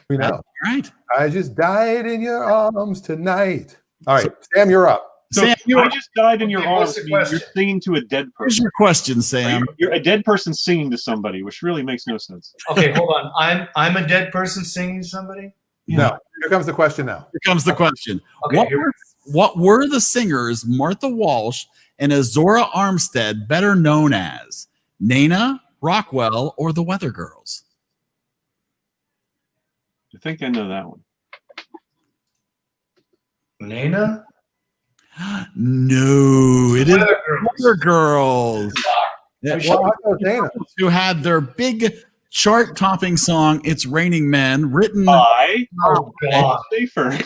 C: We know.
A: All right.
C: I just died in your arms tonight. All right, Sam, you're up.
D: So
A: Sam,
D: I just died in your
F: Okay,
D: arms.
F: what's the
D: You're
F: question?
D: singing to a dead
A: Here's
D: person.
A: your question, Sam.
D: You're a dead person singing to somebody, which really makes no sense.
F: Okay, hold on. I'm a dead person singing to somebody?
C: No, here comes the question now.
A: Here comes the question.
F: Okay, here-
A: What were the singers Martha Walsh and Azora Armstead better known as? Nana, Rockwell, or the Weather Girls?
D: I think I know that one.
F: Nana?
A: No, it is
F: Weather Girls.
A: Weather Girls. Yeah,
C: Well, I know Dana.
A: who had their big chart-topping song "It's Raining Men," written.
D: By
F: Oh, God.
D: Schaefer.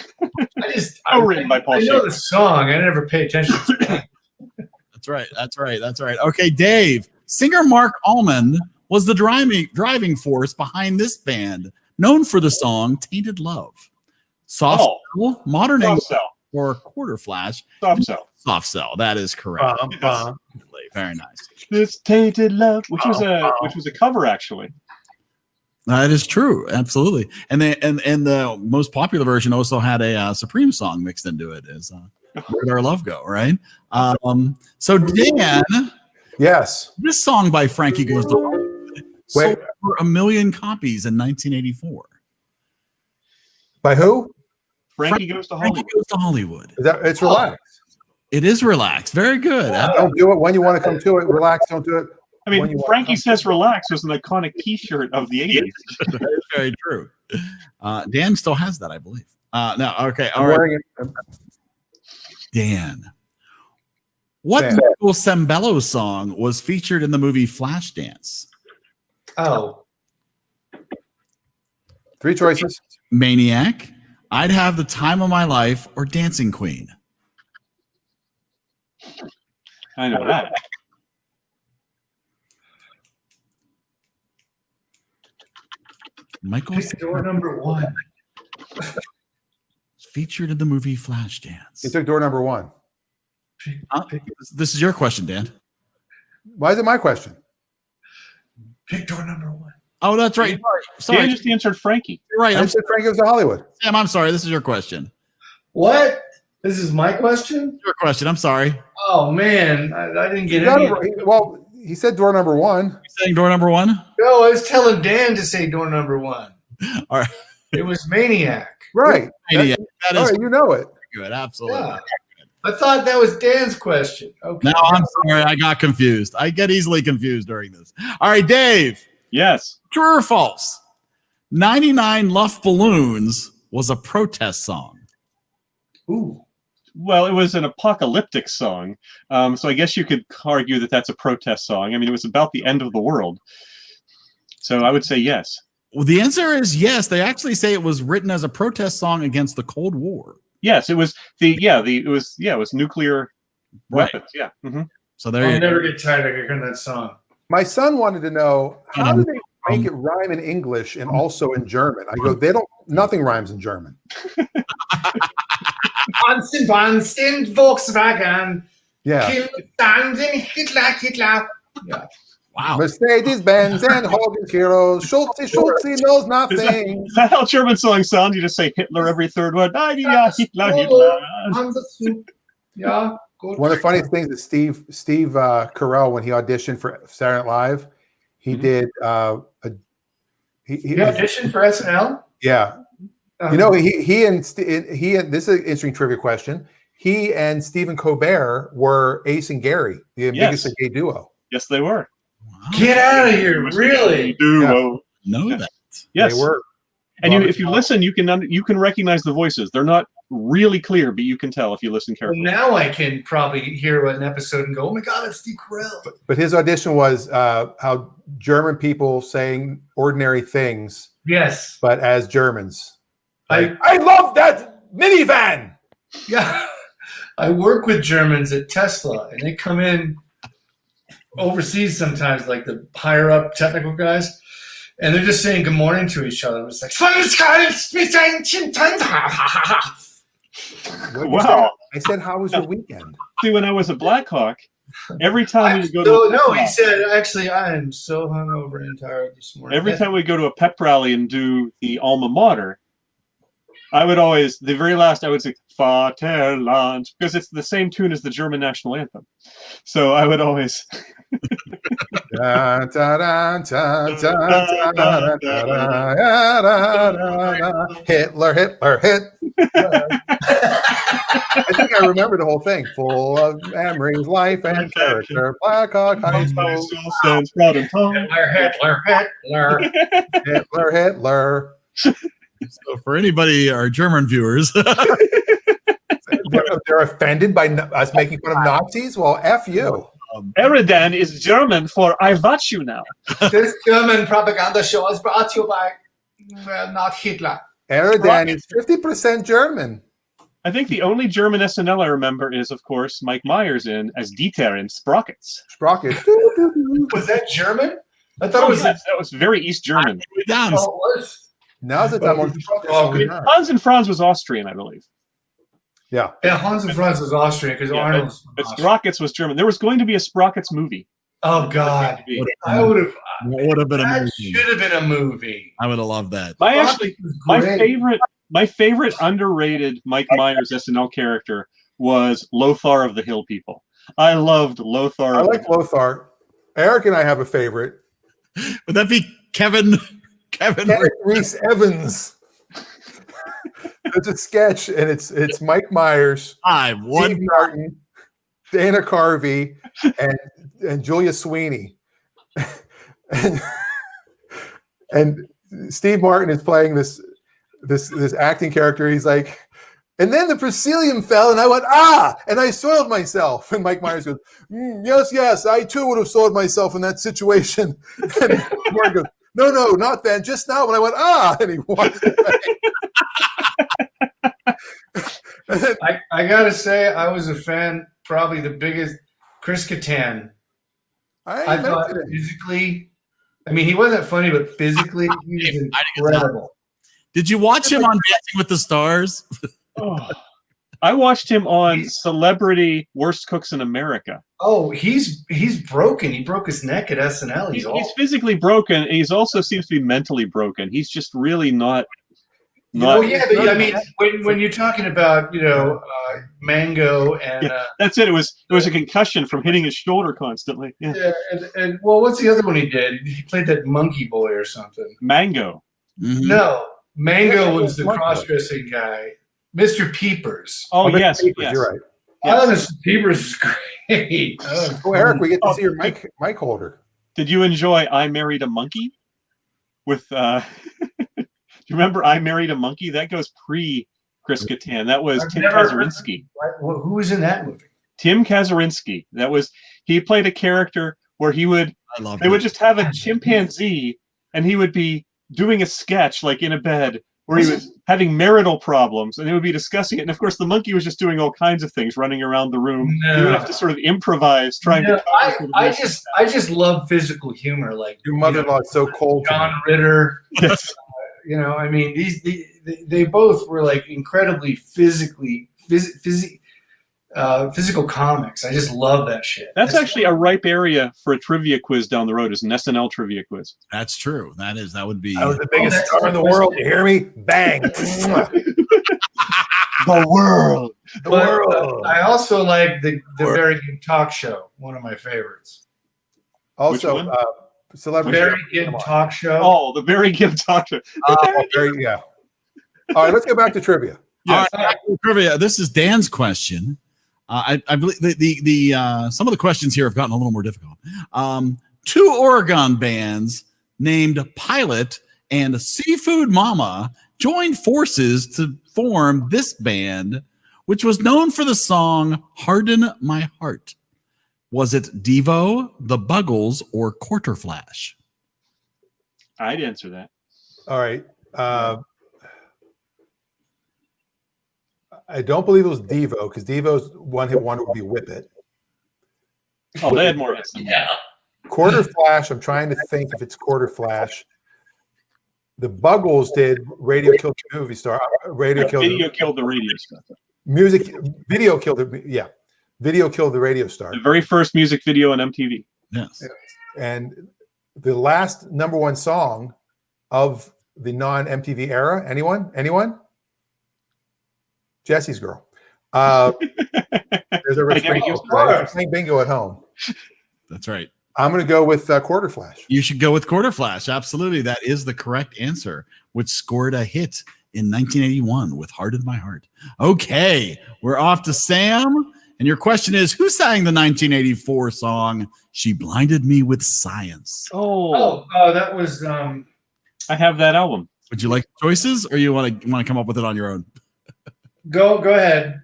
F: I
D: written by Paul
F: I know
D: Schaefer.
F: the song. I never pay attention to it.
A: That's right. That's right. That's right. Okay, Dave. Singer Mark Allman was the driving force behind this band, known for the song "Tainted Love." Soft Cell, Modern
D: Soft
A: English,
D: Cell.
A: or Quarter Flash.
D: Soft Cell.
A: Soft Cell. That is correct. Very nice.
D: This tainted love, which was a cover actually.
A: That is true. Absolutely. And the most popular version also had a Supreme song mixed into it. As "Where'd Our Love Go?" Right. So Dan,
C: Yes.
A: this song by Frankie Goes to Hollywood sold
C: Wait.
A: for 1 million copies in 1984.
C: By who?
D: Frankie Goes to
A: Frankie
D: Hollywood.
A: Goes to Hollywood.
C: Is that? It's relaxed.
A: It is relaxed. Very good.
C: Don't do it when you want to come to it. Relax. Don't do it.
D: I
C: When
D: mean,
C: you want
D: Frankie
C: to-
D: Says Relax was an iconic T-shirt of the 80s.
A: That is very true. Dan still has that, I believe. No, okay.
C: I'm
A: All right.
C: wearing it.
A: Dan, What
C: Sam.
A: Michael Sembello song was featured in the movie Flashdance?
F: Oh,
C: 3 choices.
A: Maniac, I'd Have the Time of My Life, or Dancing Queen?
D: I know that.
A: Michael
F: pick door number 1.
A: featured in the movie Flashdance.
C: He took door number 1.
A: This is your question, Dan.
C: Why is it my question?
F: Pick door number 1.
A: Oh, that's right. Sorry,
D: Dan just answered Frankie.
A: you're right.
C: I
A: I'm
C: said Frank goes to Hollywood.
A: Sam. I'm sorry. This is your question.
F: What? This is my question?
A: Your question. I'm sorry.
F: Oh, man. I didn't
C: You
F: get
C: got
F: any.
C: it. Well, he said door number 1.
A: You saying door number 1?
F: No, I was telling Dan to say door number 1.
A: All right.
F: It was Maniac.
C: Right.
A: Maniac. That
C: All
A: is
C: right, you know it.
A: good. Absolutely.
F: Yeah. I thought that was Dan's question. Okay.
A: No, I'm sorry. I got confused. I get easily confused during this. All right, Dave.
D: Yes.
A: True or false? 99 Luft Balloons was a protest song.
F: Ooh.
D: Well, it was an apocalyptic song, so I guess you could argue that that's a protest song. I mean, it was about the end of the world, so I would say yes.
A: Well, the answer is yes. They actually say it was written as a protest song against the Cold War.
D: Yes, it was it was nuclear
A: Right.
D: weapons. Yeah. hmm
A: So there
F: I'll
A: you go.
F: never get tired of hearing that song.
C: My son wanted to know how do they make it rhyme in English and also in German? I go, nothing rhymes in German.
F: Wahnsinn, Wahnsinn, Volkswagen.
C: Yeah.
F: Kill Wahnsinn, Hitler, Hitler. Yeah.
A: Wow.
C: Mercedes Benz and Hogan Heroes. Schultze knows nothing.
D: Is that how German songs sound? You just say Hitler every third word. Ah, yeah, Hitler, Hitler.
F: Yeah. Good.
C: One of the funniest things is Steve Carell, when he auditioned for Saturday Night Live, he did he
F: You auditioned for SNL?
C: yeah. You know, he and this is an interesting trivia question. He and Stephen Colbert were Ace and Gary, the biggest gay duo.
D: Yes, they were.
A: Wow.
F: Get out of here! Really?
D: Duo.
A: Know
D: Yeah.
A: that.
D: Yes.
C: They were.
D: And if you listen, you can recognize the voices. They're not really clear, but you can tell if you listen
F: Well,
D: carefully.
F: now I can probably hear an episode and go, "Oh my God, it's Steve Carell."
C: But his audition was how German people saying ordinary things,
F: Yes.
C: but as Germans.
F: I
C: I love that minivan.
F: yeah. I work with Germans at Tesla, and they come in overseas sometimes, like the higher up technical guys, and they're just saying good morning to each other. It's like,
D: Wow.
C: I said, how was your weekend?
D: See, when I was at Blackhawk, every time we go to
F: no, he said, actually, I am so hungover and tired this morning.
D: every time we go to a pep rally and do the alma mater, I would always, the very last, I would say Vaterland, because it's the same tune as the German national anthem. So I would always.
C: Da, da, da, da, da, da, da, da, da, da. Hitler, Hitler, Hitler. I think I remember the whole thing. Full of memories, life, and character. Blackhawk High School.
F: Hitler.
C: Hitler, Hitler.
A: So for anybody, our German viewers,
C: They're offended by us making fun of Nazis? Well, F you.
D: Eridan is German for I watch you now.
F: This German propaganda show is brought to you by not Hitler.
C: Eridan is 50% German.
D: I think the only German SNL I remember is, of course, Mike Myers in Dieter in Sprockets.
C: Sprocket.
F: Was that German? I thought
D: Oh,
F: it was.
D: yes, that was very East German.
A: down.
F: Oh, it was.
C: Now's the time.
D: Hans and Franz was Austrian, I believe.
C: Yeah.
F: Yeah, Hans and Franz was Austrian because
D: Yeah,
F: Arnold was
D: But
F: Austrian.
D: Sprockets was German. There was going to be a Sprockets movie.
F: Oh God,
A: Would
F: I would have.
A: would have been a
F: That
A: movie.
F: should have been a movie.
A: I would have loved that.
F: Sprockets was great.
D: My favorite underrated Mike Myers SNL character was Lothar of the Hill People. I loved Lothar.
C: I like Lothar. Eric and I have a favorite.
A: Would that be Kevin?
C: Kenneth Reese Evans. It's a sketch, and it's Mike Myers,
A: Five,
C: Steve
A: one.
C: Martin, Dana Carvey, and Julia Sweeney. and Steve Martin is playing this acting character. He's like, And then the proscenium fell, and I went, ah, and I soiled myself. And Mike Myers goes, yes, I too would have soiled myself in that situation. And Mark goes, no, not then, just now. And I went, ah, and he walked away. And then,
F: I gotta say, I was a fan, probably the biggest, Chris Kattan. I thought physically, I mean, he wasn't funny, but physically, he was incredible.
A: Did you watch him on Dancing with the Stars?
D: Oh, I watched him on Celebrity Worst Cooks in America.
F: Oh, he's broken. He broke his neck at SNL.
D: He's physically broken. And he's also seems to be mentally broken. He's just really not.
F: Oh yeah, but I mean, when you're talking about Mango and
D: that's it. It was a concussion from hitting his shoulder constantly. Yeah.
F: and well, what's the other one he did? He played that monkey boy or something.
D: Mango.
A: Mm-hmm.
F: No, Mango was the cross-dressing guy. Mr. Peepers.
D: Oh, yes,
C: Peepers,
D: yes.
C: You're right.
F: I thought Mr. Peepers was great.
C: Oh, Eric, we get to see your mic holder.
D: Did you enjoy I Married a Monkey? With do you remember I Married a Monkey? That goes pre Chris Kattan. That was Tim Kazurinsky.
F: Who was in that movie?
D: Tim Kazurinsky. That was he played a character where they would just have a chimpanzee and he would be doing a sketch like in a bed where he was having marital problems and they would be discussing it. And of course the monkey was just doing all kinds of things, running around the room.
F: No.
D: He would have to sort of improvise trying to
F: I just love physical humor, like
C: Your mother-in-law is so cold.
F: John Ritter. I mean, they both were like incredibly physical comics. I just love that shit.
D: That's actually a ripe area for a trivia quiz down the road. Is an SNL trivia quiz.
A: That's true. That would be.
C: I was the biggest star in the world. You hear me? Bang.
D: The world.
C: The world.
F: I also like the Very Good Talk Show. One of my favorites.
C: Also, celebrity.
F: Very Good Talk Show.
D: Oh, the Very Good Talk Show.
C: Yeah. All right, let's go back to trivia.
A: All right, trivia. This is Dan's question. I believe the some of the questions here have gotten a little more difficult. 2 Oregon bands named Pilot and Seafood Mama joined forces to form this band, which was known for the song "Harden My Heart." Was it Devo, the Buggles, or Quarter Flash?
D: I'd answer that.
C: All right. I don't believe it was Devo because Devo's one-hit wonder would be Whip It.
D: Oh, they had more hits than that.
C: Quarter Flash, I'm trying to think if it's Quarter Flash. The Buggles did Radio Killed the Movie Star.
D: Video killed the radio star.
C: Video killed the radio star.
D: The very first music video on MTV.
A: Yes.
C: And the last number 1 song of the non-MTV era, anyone? Jesse's Girl. There's a Rich Bingo. Playing bingo at home.
A: That's right.
C: I'm going to go with Quarter Flash.
A: You should go with Quarter Flash. Absolutely. That is the correct answer, which scored a hit in 1981 with Harden My Heart. Okay, we're off to Sam. And your question is, who sang the 1984 song, She Blinded Me with Science?
F: That was
D: I have that album.
A: Would you like choices or you want to come up with it on your own?
F: Go ahead.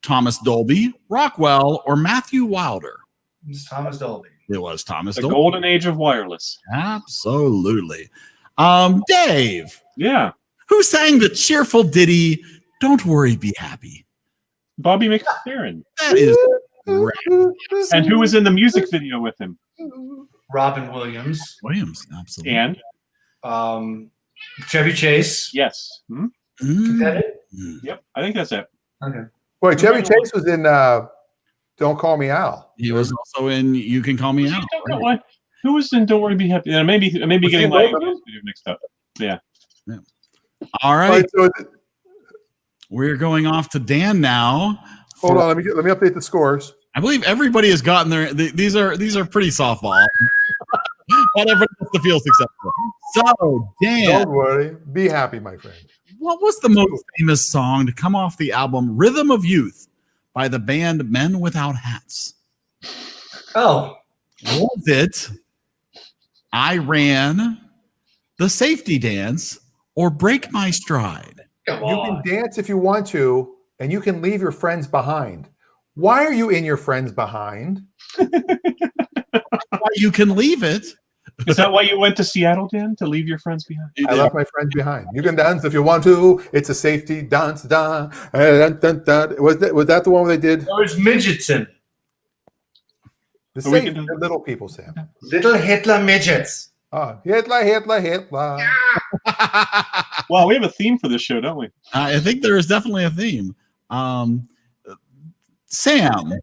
A: Thomas Dolby, Rockwell, or Matthew Wilder?
F: It's Thomas Dolby.
A: It was Thomas
D: The
A: Dolby.
D: golden age of wireless.
A: Absolutely. Dave.
D: Yeah.
A: Who sang the cheerful ditty, Don't Worry, Be Happy?
D: Bobby McFerrin.
A: That is great.
D: And who was in the music video with him?
F: Robin Williams.
A: Absolutely.
D: And?
F: Chevy Chase.
D: Yes. Hmm?
F: Is that it?
D: Yep. I think that's it.
F: Okay.
C: Wait, Chevy Chase was in Don't Call Me Al.
A: He was also in You Can Call Me Out.
D: Who was in Don't Worry, Be Happy? Maybe getting my video mixed up. Yeah.
A: All right.
C: So
A: We're going off to Dan now.
C: hold on, let me update the scores.
A: I believe everybody has gotten their. These are pretty softball. Not everybody has to feel successful. So Dan,
C: Don't worry, be happy, my friend.
A: what was the most famous song to come off the album Rhythm of Youth by the band Men Without Hats?
F: Oh,
A: Was it I Ran, The Safety Dance, or Break My Stride?
F: Come
C: You
F: on.
C: can dance if you want to, and you can leave your friends behind. Why are you in your friends behind?
A: You can leave it.
D: Is that why you went to Seattle, Dan, to leave your friends behind?
C: I left my friends behind. You can dance if you want to. It's a safety dance. Dun, dun, dun, dun. Was that the one where they did
F: There's midgets in it.
C: the
D: But we
C: safe
D: can do-
C: the little people, Sam?
F: Little Hitler midgets.
C: Oh, Hitler, Hitler, Hitler.
D: Wow, we have a theme for this show, don't we?
A: I think there is definitely a theme. Sam,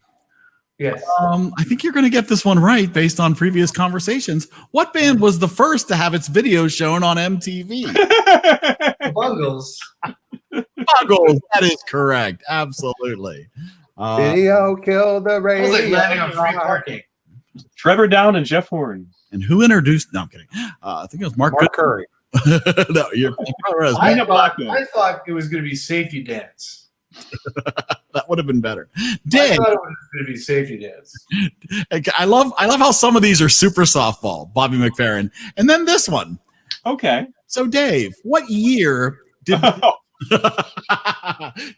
F: Yes.
A: I think you're going to get this one right based on previous conversations. What band was the first to have its video shown on MTV?
F: The Bungles.
A: Buggles. That is correct. Absolutely.
C: Video killed the
F: I
C: radio.
F: was like landing on free parking.
D: Trevor Down and Jeff Horn.
A: And who introduced? No, I'm kidding. I think it was Mark
C: Mark Curry.
A: No, you're right.
F: I
D: Nina
F: thought,
D: Blackman.
F: I thought it was going to be Safety Dance.
A: That would have been better.
F: I
A: Dave,
F: thought it was going to be Safety Dance.
A: I love how some of these are super softball. Bobby McFerrin, and then this one.
D: Okay.
A: So, Dave, what year did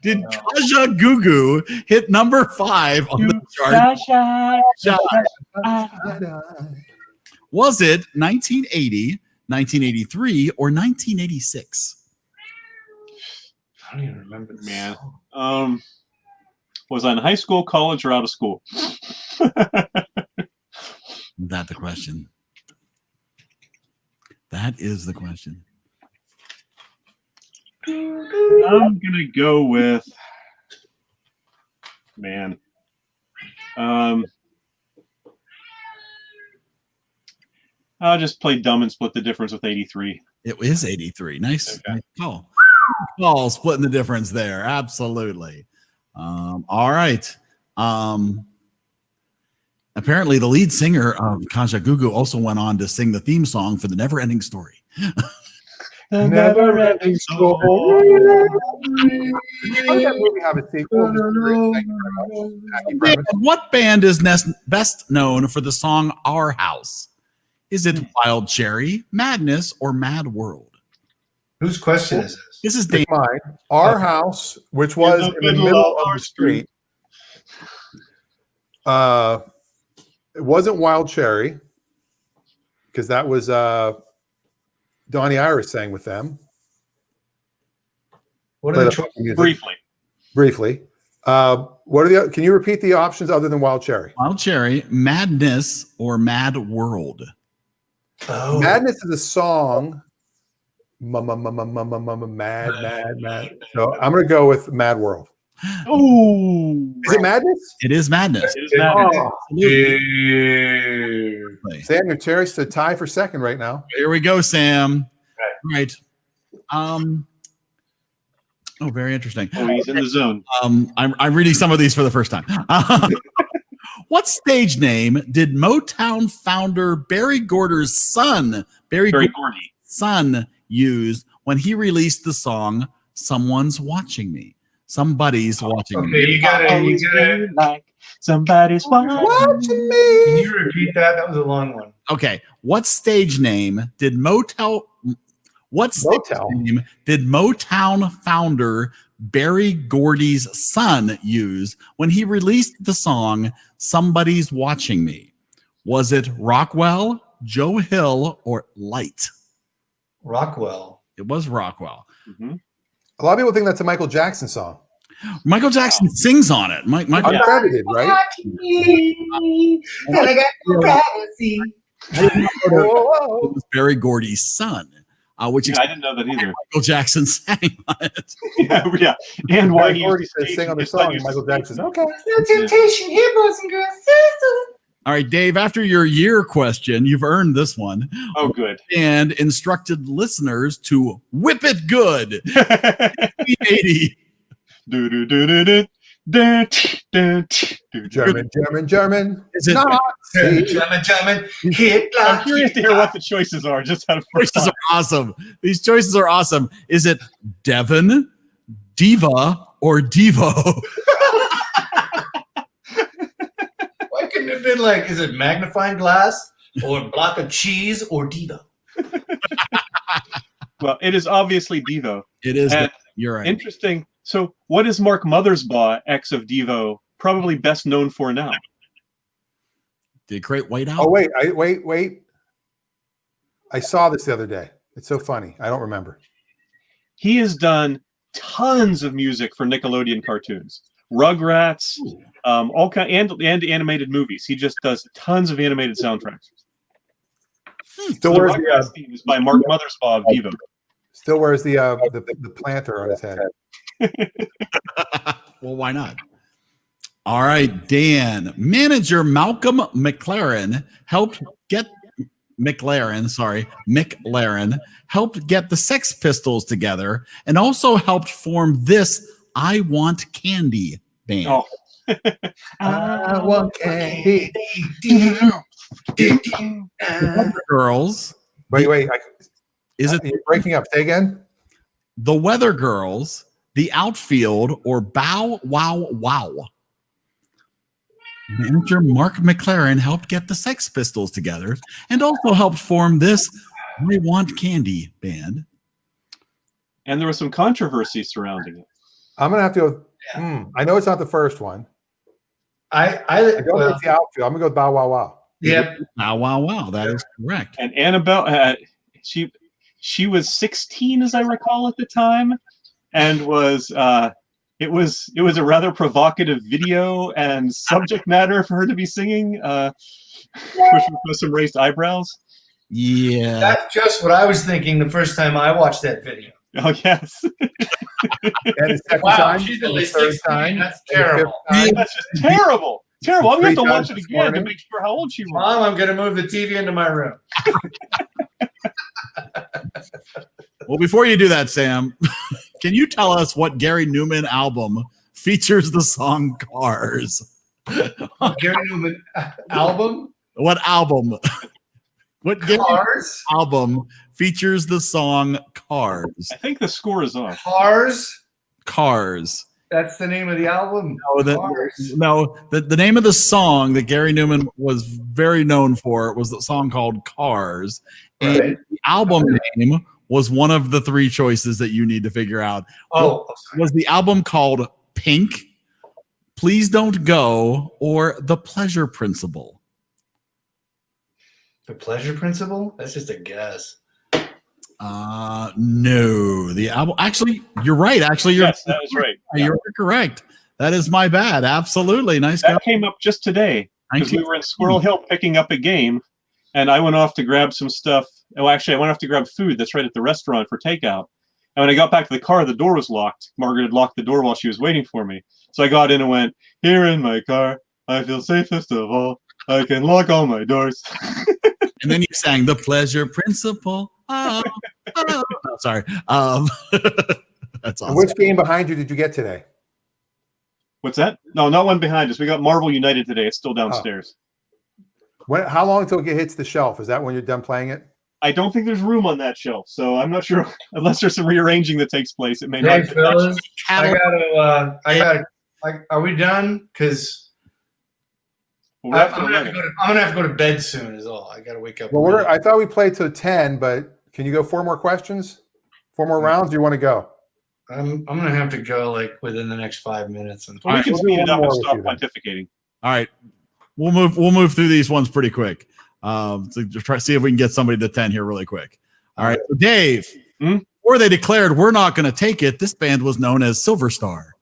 A: did Kaja Gugu hit number 5 on the chart? Was it 1980, 1983, or 1986?
F: I don't even remember this.
D: Man.
F: song.
D: Was I in high school, college, or out of school?
A: Is that the question? That is the question.
D: I'm gonna go with I'll just play dumb and split the difference with 83.
A: It is 83. Nice,
D: Okay.
A: nice call. Call, splitting the difference there. Absolutely. All right. Apparently, the lead singer of Kaja Gugu also went on to sing the theme song for The Never Ending Story.
C: Never ending story. How did that movie have a sequel? Thank you very much. Jackie Bremen.
A: What band is best known for the song Our House? Is it Wild Cherry, Madness, or Mad World?
F: Whose question is this?
A: This is Dave.
C: It's mine. Our house, which was in the middle of the street. It wasn't Wild Cherry because that was Donnie Iris sang with them.
F: What are the choices?
D: Briefly.
C: What are the? Can you repeat the options other than Wild Cherry?
A: Wild Cherry, Madness, or Mad World?
F: Oh.
C: Madness is a song. Mad. So I'm going to go with Mad World.
D: Oh,
C: Is it Madness?
A: It is Madness.
D: it is Madness.
C: Oh,
A: Absolutely.
C: Sam, your Terry's to tie for second right now.
A: Here we go, Sam. Right. Oh, very interesting.
D: Oh, he's in the zone.
A: I'm reading some of these for the first time. What stage name did Motown founder Barry Gordy's son,
D: Very
A: Gordy's
D: Gordy.
A: son, use when he released the song "Someone's Watching Me"? Somebody's watching
F: Okay,
A: me.
F: you gotta.
D: Like somebody's watching.
F: Can you repeat that? That was a long one.
A: Okay, what stage name did Motown founder Barry Gordy's son use when he released the song "Somebody's Watching Me"? Was it Rockwell, Joe Hill, or Light?
F: Rockwell.
A: It was Rockwell.
D: Mhm.
C: A lot of people think that's a Michael Jackson song.
A: Michael Jackson sings on it. Michael
C: Uncredited, right?
A: it was Barry Gordy's son, which
D: Yeah, I didn't know that either.
A: Michael Jackson sang on it.
D: Yeah. And why
C: Barry
D: he
C: Gordy
D: used to
C: says sing on the
D: just like
C: song,
D: you
C: and Michael
D: said,
C: Jackson says, okay.
F: No temptation here, boys and girls.
A: All right, Dave, after your year question, you've earned this one
D: Oh, good.
A: and instructed listeners to whip it good. 80.
C: German.
A: Is it
C: Nazi.
F: German. Hitler.
D: I'm curious to hear what the choices are. Just out of
A: choices are awesome. These choices are awesome. Is it Devon, Diva, or Devo?
F: Why couldn't it have been like, is it magnifying glass or block of cheese or Devo?
D: Well, it is obviously Devo.
A: It is.
D: And
A: You're right.
D: Interesting. So, what is Mark Mothersbaugh, ex of Devo, probably best known for now?
A: Did Great White Out?
C: Oh wait, wait. I saw this the other day. It's so funny. I don't remember.
D: He has done tons of music for Nickelodeon cartoons, Rugrats, all kind and animated movies. He just does tons of animated soundtracks.
C: Still
D: The
C: wears
D: Rugrats theme is by Mark Mothersbaugh of Devo.
C: Still wears the planter on his head.
A: Well, why not? All right, Dan. Manager Malcolm McLaren helped get McLaren helped get the Sex Pistols together and also helped form this I Want Candy band.
D: Oh.
C: I want candy.
A: The Girls.
C: Wait.
A: Is it
C: You're breaking up? Say again.
A: the Weather Girls, the Outfield, or Bow Wow Wow? Manager Mark McLaren helped get the Sex Pistols together and also helped form this I Want Candy band.
D: And there was some controversy surrounding it.
C: I'm gonna have to go. I know it's not the first one.
F: I
C: I don't know it's the outfield. I'm gonna go with Bow Wow Wow.
F: yeah.
A: Bow Wow Wow. That is correct.
D: And Annabelle, she was 16, as I recall, at the time, and was it was a rather provocative video and subject matter for her to be singing, which with some raised eyebrows.
A: Yeah.
F: That's just what I was thinking the first time I watched that video.
D: Oh yes,
C: And the second
F: Wow,
C: time,
F: she's
C: and
F: only
C: the third
F: 16.
C: time,
F: That's
C: and the fifth
F: terrible.
C: time.
D: that's just terrible. Terrible. I'm gonna have to
C: 3
D: watch
C: times
D: it
C: this
D: again to
C: morning.
D: make sure how old she was.
F: Mom, I'm going to move the TV into my room.
A: Well, before you do that, Sam, can you tell us what Gary Newman album features the song Cars?
F: Gary Newman album?
A: What album? What Gary
F: Cars?
A: album features the song Cars?
D: I think the score is off.
F: Cars?
A: Cars.
F: That's the name of the album? Cars.
A: The name of the song that Gary Newman was very known for was the song called Cars. And
F: Right.
A: the album name was one of the 3 choices that you need to figure out.
F: Oh,
A: Was the album called Pink, Please Don't Go, or The Pleasure Principle?
F: The Pleasure Principle? That's just a guess.
A: No. The album. Actually, you're right. Actually,
D: Yes, that was right.
A: you're correct. That is my bad. Absolutely. Nice guy.
D: That came up just today because we were in Squirrel Hill picking up a game, and I went off to grab some stuff. Oh, actually, I went off to grab food that's right at the restaurant for takeout. And when I got back to the car, the door was locked. Margaret had locked the door while she was waiting for me. So I got in and went, "Here in my car, I feel safest of all. I can lock all my doors."
A: And then you sang The Pleasure Principle. Oh, sorry. That's awesome.
C: Which game behind you did you get today?
D: What's that? No, not one behind us. We got Marvel United today. It's still downstairs.
C: How long until it hits the shelf? Is that when you're done playing it?
D: I don't think there's room on that shelf, so I'm not sure. Unless there's some rearranging that takes place, it may
F: Hey,
D: not.
F: fellas, are we done? Because
D: We're
F: I'm
D: after
F: gonna have
D: 11.
F: to go to bed soon. Is all. I gotta wake up.
C: Well, I thought we played till 10, but can you go 4 more questions? 4 more rounds? Do you want to go?
F: I'm gonna have to go like within the next 5 minutes.
D: Well, we can
C: we'll
D: speed
C: do
D: it up
C: one
D: and
C: more
D: stop
C: with you then.
D: pontificating.
A: All right. We'll move through these ones pretty quick. To try see if we can get somebody to 10 here really quick. All right. So Dave, before they declared we're not going to take it, this band was known as Silver Star.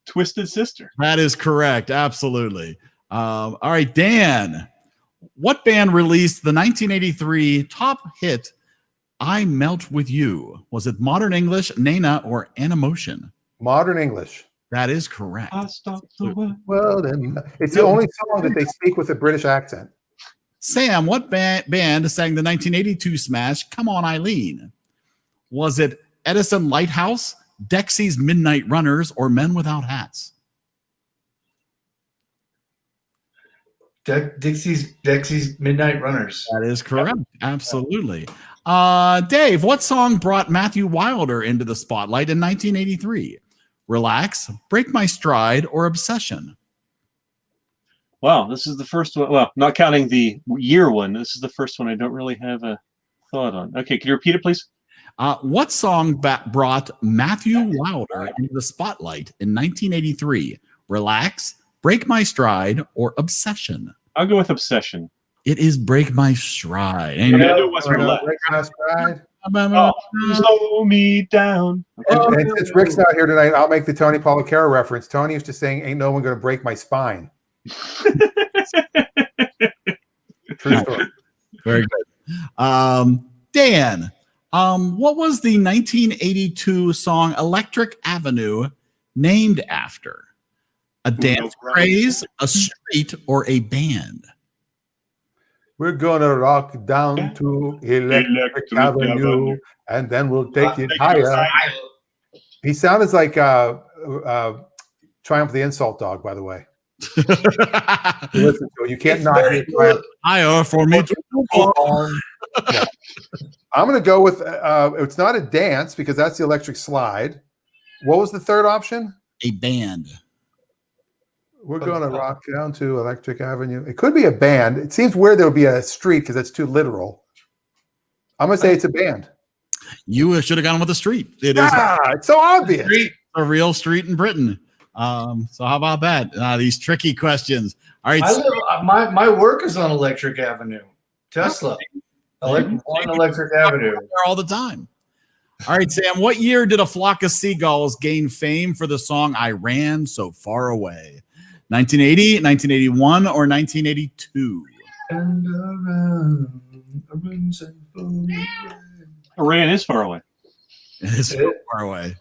D: Twisted Sister.
A: That is correct. Absolutely. All right, Dan. What band released the 1983 top hit I Melt With You? Was it Modern English, Nena, or Animotion?
C: Modern English.
A: That is correct.
D: I stopped the world.
C: Well, then it's the only song that they speak with a British accent.
A: Sam, what band sang the 1982 smash Come On Eileen? Was it Edison Lighthouse, Dexy's Midnight Runners, or Men Without Hats?
F: Dixie's Midnight Runners.
A: That is correct. Absolutely. Dave, what song brought Matthew Wilder into the spotlight in 1983? Relax, Break My Stride, or Obsession?
D: Wow, this is the first one. Well, not counting the year one. This is the first one I don't really have a thought on. Okay, can you repeat it, please?
A: What song brought Matthew Wilder into the spotlight in 1983? Relax, Break My Stride, or Obsession?
D: I'll go with Obsession.
A: It is Break My Stride.
D: I
A: And
D: knew it wasn't Relax. Oh, slow me down.
C: And since Rick's not here tonight, I'll make the Tony Policaro reference. Tony used to saying, "Ain't no one going to break my spine." True story.
A: Very good. Dan, what was the 1982 song Electric Avenue named after? A dance craze, a street, or a band?
C: We're gonna rock down to Electric Avenue, and then we'll take it higher. He sounded like Triumph of the Insult Dog, by the way. Listen to it. You can't not hear Triumph.
A: Higher for me to
C: Yeah. I'm gonna go with it's not a dance because that's the Electric Slide. What was the third option?
A: a band.
C: We're going to rock down to Electric Avenue. It could be a band. It seems weird there would be a street because that's too literal. I'm going to say it's a band.
A: You should have gone with a street. It is
C: It's so obvious.
A: a real street in Britain. So how about that? These tricky questions. All right.
F: My work is on Electric Avenue. Tesla. On Electric Avenue.
A: There all the time. All right, Sam. What year did A Flock of Seagulls gain fame for the song "I Ran So Far Away"? 1980, 1981, or 1982?
F: And
D: Iran is far away.
A: It is so far away.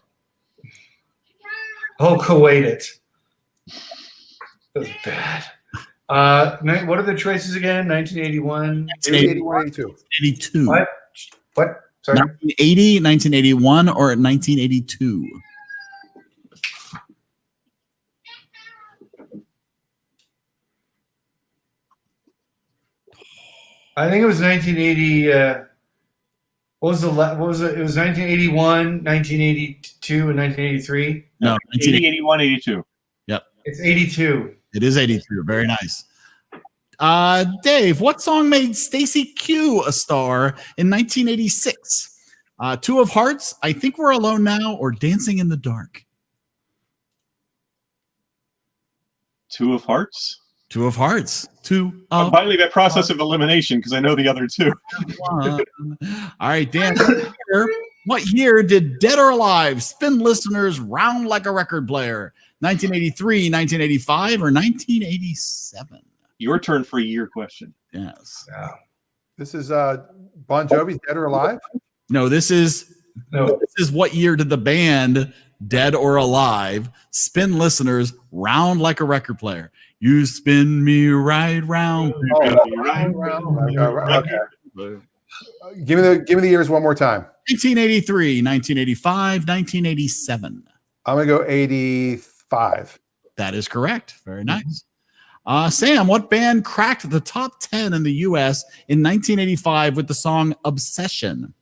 F: Oh, Kuwait it. That was bad. What are the choices again? 1981.
C: 81, 82.
A: 82.
F: What? Sorry.
A: 1980, 1981, or 1982?
F: I think it was 1980. What was it? It was 1981, 1982, and 1983.
A: No,
D: 80, 81, 82.
F: It's 82.
A: It is 82. Very nice. Dave, what song made Stacy Q a star in 1986? Two of Hearts, I Think We're Alone Now, or Dancing in the Dark?
D: Two of Hearts.
A: Two of Hearts. Two
D: I'm
A: of
D: finally by process of elimination because I know the other two.
A: One. All right, Dan. What year did Dead or Alive spin listeners round like a record player? 1983, 1985, or 1987?
D: Your turn for a year question.
A: Yes.
C: This is Bon Jovi's Dead or Alive?
A: No, this is what year did the band Dead or Alive spin listeners round like a record player? You spin me right round.
C: Okay. Give me the years one more time.
A: 1983, 1985, 1987.
C: I'm gonna go 85.
A: That is correct. Very nice. Sam, what band cracked the top 10 in the U.S. in 1985 with the song Obsession?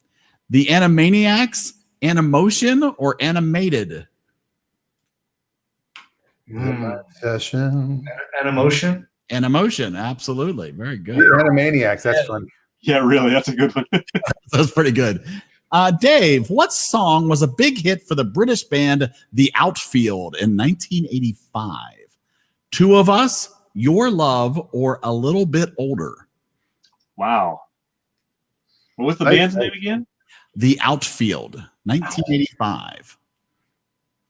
A: The Animaniacs, Animotion, or Animated?
C: Session.
F: An emotion.
A: Animotion, absolutely. Very good.
C: Animaniacs, that's funny.
D: Yeah, really. That's a good one.
A: That's pretty good. Dave, what song was a big hit for the British band The Outfield in 1985? Two of Us, Your Love, or A Little Bit Older?
D: Wow. What was the band's name again?
A: The Outfield, 1985.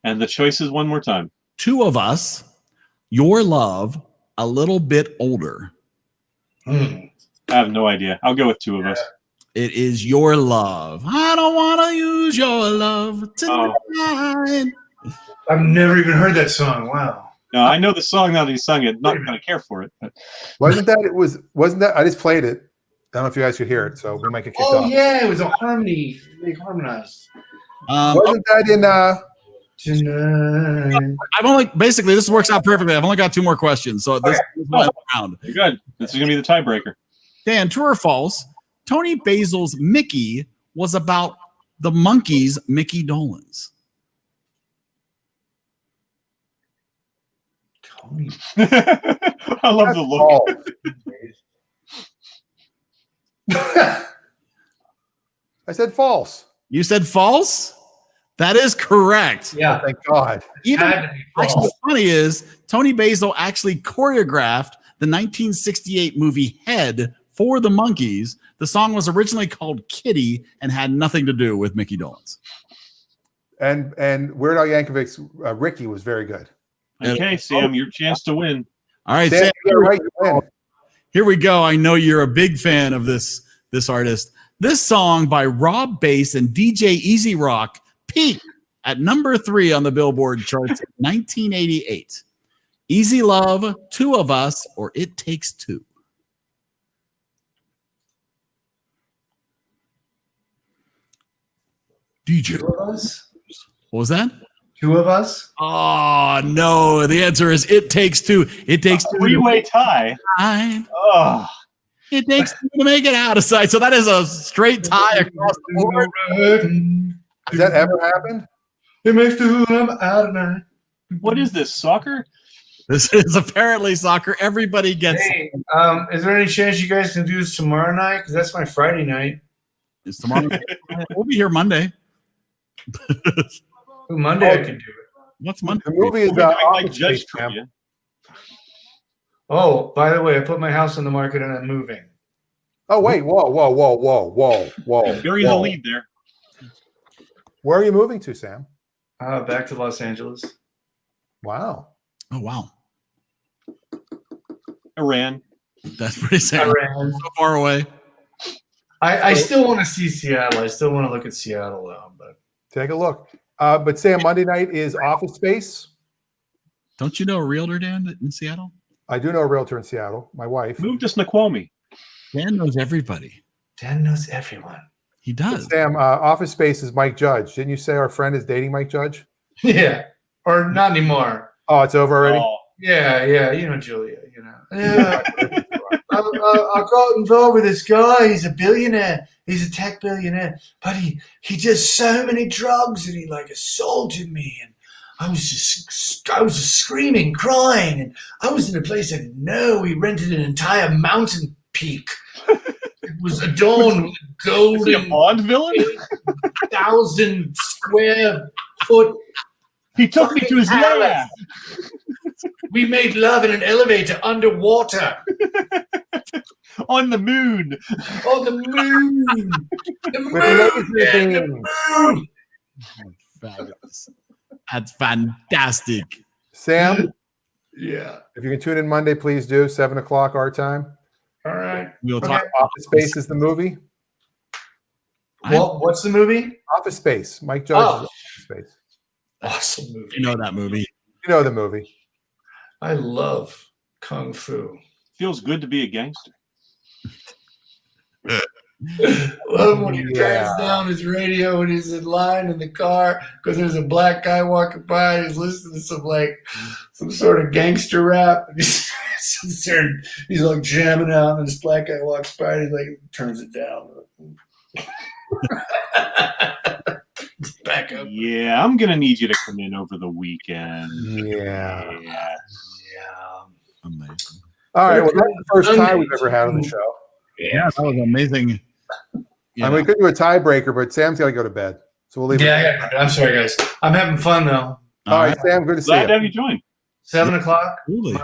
D: And the choices one more time.
A: Two of Us, Your Love, A Little Bit Older.
D: I have no idea. I'll go with Two of Us.
A: It is Your Love. I don't want to use your love tonight.
F: I've never even heard that song. Wow.
D: No, I know the song now that he sung it. Not going to care for it. But
C: Wasn't that I just played it. I don't know if you guys could hear it, so we might get kicked
F: Oh
C: off.
F: yeah, it was a harmony. They harmonized.
C: Wasn't that in
F: Tonight.
A: I've only basically this works out perfectly. I've only got two more questions, so this is my round.
D: you're good. This is going to be the tiebreaker.
A: Dan, true or false? Tony Basil's Mickey was about the Monkees' Mickey Dolenz.
F: Tony.
D: I love the look.
C: I said false.
A: You said false? That is correct.
F: Yeah,
C: Thank God.
A: Even
F: had to be
A: actually,
F: false.
A: what's funny is Tony Basil actually choreographed the 1968 movie Head for the Monkees. The song was originally called Kitty and had nothing to do with Mickey Dolenz.
C: And Weird Al Yankovic's Ricky was very good.
D: Okay, Sam, your chance to win.
A: All right,
C: Sam,
A: Sam,
C: you're right. You win.
A: here we go. I know you're a big fan of this artist. This song by Rob Bass and DJ Easy Rock peaked at number 3 on the Billboard charts in 1988. Easy Love, Two of Us, or It Takes Two. DJ.
F: Two of us?
A: What was that?
F: Two of us?
A: Oh, no. The answer is It Takes Two. It takes two.
D: Three-way tie.
A: Time.
D: Oh,
A: It takes two to make it out of sight. So that is a straight tie across the board.
C: Has that ever happened?
F: It makes two of them out of night.
D: what is this, soccer?
A: This is apparently soccer. Everybody gets
F: Hey, is there any chance you guys can do this tomorrow night? Because that's my Friday night.
A: It's tomorrow. We'll be here Monday.
F: Ooh, Monday I can do it.
A: What's Monday?
C: The movie is
D: We'll be doing like
C: Office
D: Judge
C: Space, Sam.
D: trivia.
F: Oh, by the way, I put my house on the market and I'm moving.
C: Oh wait, whoa.
D: Burying the lead there.
C: Where are you moving to, Sam?
F: Back to Los Angeles.
C: Wow.
A: Oh, wow.
D: Iran.
A: That's pretty sad.
F: Iran.
A: So far away.
F: I still want to see Seattle. I still want to look at Seattle though. But
C: Take a look. But Sam, Monday night is Office Space.
A: Don't you know a realtor, Dan, in Seattle?
C: I do know a realtor in Seattle. My wife.
D: Move to Snoqualmie.
A: Dan knows everybody.
F: Dan knows everyone.
A: He does.
C: Sam, Office Space is Mike Judge. Didn't you say our friend is dating Mike Judge?
F: Yeah, or not anymore.
C: Oh, it's over already.
D: Oh,
F: Yeah, you know Julia. You know. Yeah. I got involved with this guy. He's a billionaire. He's a tech billionaire, but he does so many drugs and he like assaulted me, and I was just screaming, crying, and I was in a place I didn't know. He rented an entire mountain peak. It was adorned with
D: is he a
F: golden
D: Bond villain?
F: 1,000 square foot.
D: He took me to his lab.
F: We made love in an elevator underwater
D: On the moon.
F: on the moon. The
C: With laser
F: moon.
C: beams.
F: Moon.
A: Fabulous. That's fantastic.
C: Sam,
F: Yeah.
C: if you can tune in Monday, please do. 7:00 our time.
F: All right.
A: We'll
F: Okay.
A: talk.
C: Office Space is the movie.
F: What's the movie?
C: Office Space. Mike Judge is Office Space.
F: Awesome movie.
A: You know that movie.
C: You know the movie.
F: I love Kung Fu.
D: Feels good to be a gangster.
F: Love when he
C: Yeah.
F: turns down his radio when he's in line in the car because there's a black guy walking by and he's listening to some sort of gangster rap. And he's sits there and he's like jamming out, and this black guy walks by and he like turns it down. Back up.
D: Yeah, I'm gonna need you to come in over the weekend.
C: Yeah.
D: Yeah.
F: Yeah.
A: Amazing.
C: All right. Well, that's the first time we've ever had on the show.
A: Yeah, that was amazing. You
C: And
A: know,
C: we could do a tiebreaker, but Sam's got to go to bed. So we'll leave it.
F: Yeah, I'm sorry, guys. I'm having fun though.
C: All right, Sam. Good to see
D: Glad to
C: you.
D: have you join.
F: 7 o'clock.
A: Absolutely.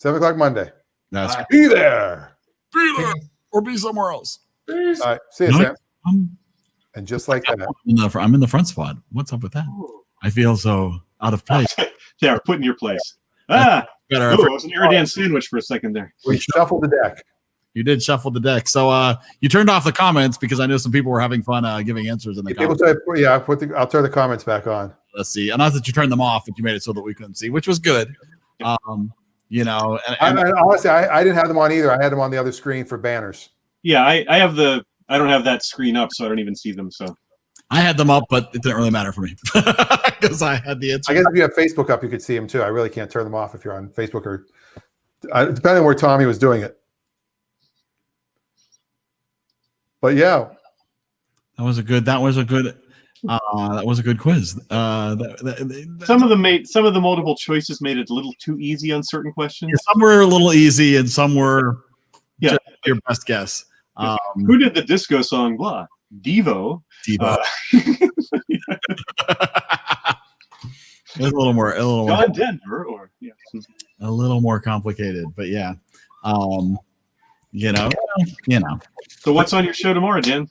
C: 7:00 Monday.
A: That's
F: Bye.
C: Be there.
A: be there or be somewhere else.
C: All right. See you,
A: No.
C: Sam.
A: I'm
C: And just like that.
A: I'm in the front spot. What's up with that? I feel so out of place.
D: Yeah, put in your place. Ah,
A: Better.
D: ooh, it was an Iridan sandwich for a second there.
C: We shuffled the deck.
A: You did shuffle the deck. So you turned off the comments because I know some people were having fun giving answers in the
C: People
A: comments.
C: say, yeah, I'll turn the comments back on.
A: Let's see. And not that you turned them off, but you made it so that we couldn't see, which was good. You know, and
C: Honestly, I didn't have them on either. I had them on the other screen for banners.
D: Yeah, I don't have that screen up, so I don't even see them. So
A: I had them up, but it didn't really matter for me because I had the answer.
C: I guess if you have Facebook up, you could see them too. I really can't turn them off if you're on Facebook or depending on where Tommy was doing it. But yeah,
A: That was a good quiz.
D: some of the multiple choices made it a little too easy on certain questions.
A: Some were a little easy, and some were
D: Yeah.
A: just your best guess.
D: Who did the disco song? Blah. Devo.
A: Devo. It's a little more,
D: John Denver, or yeah.
A: a little more complicated, but yeah. You know.
D: So what's on your show tomorrow, Dan?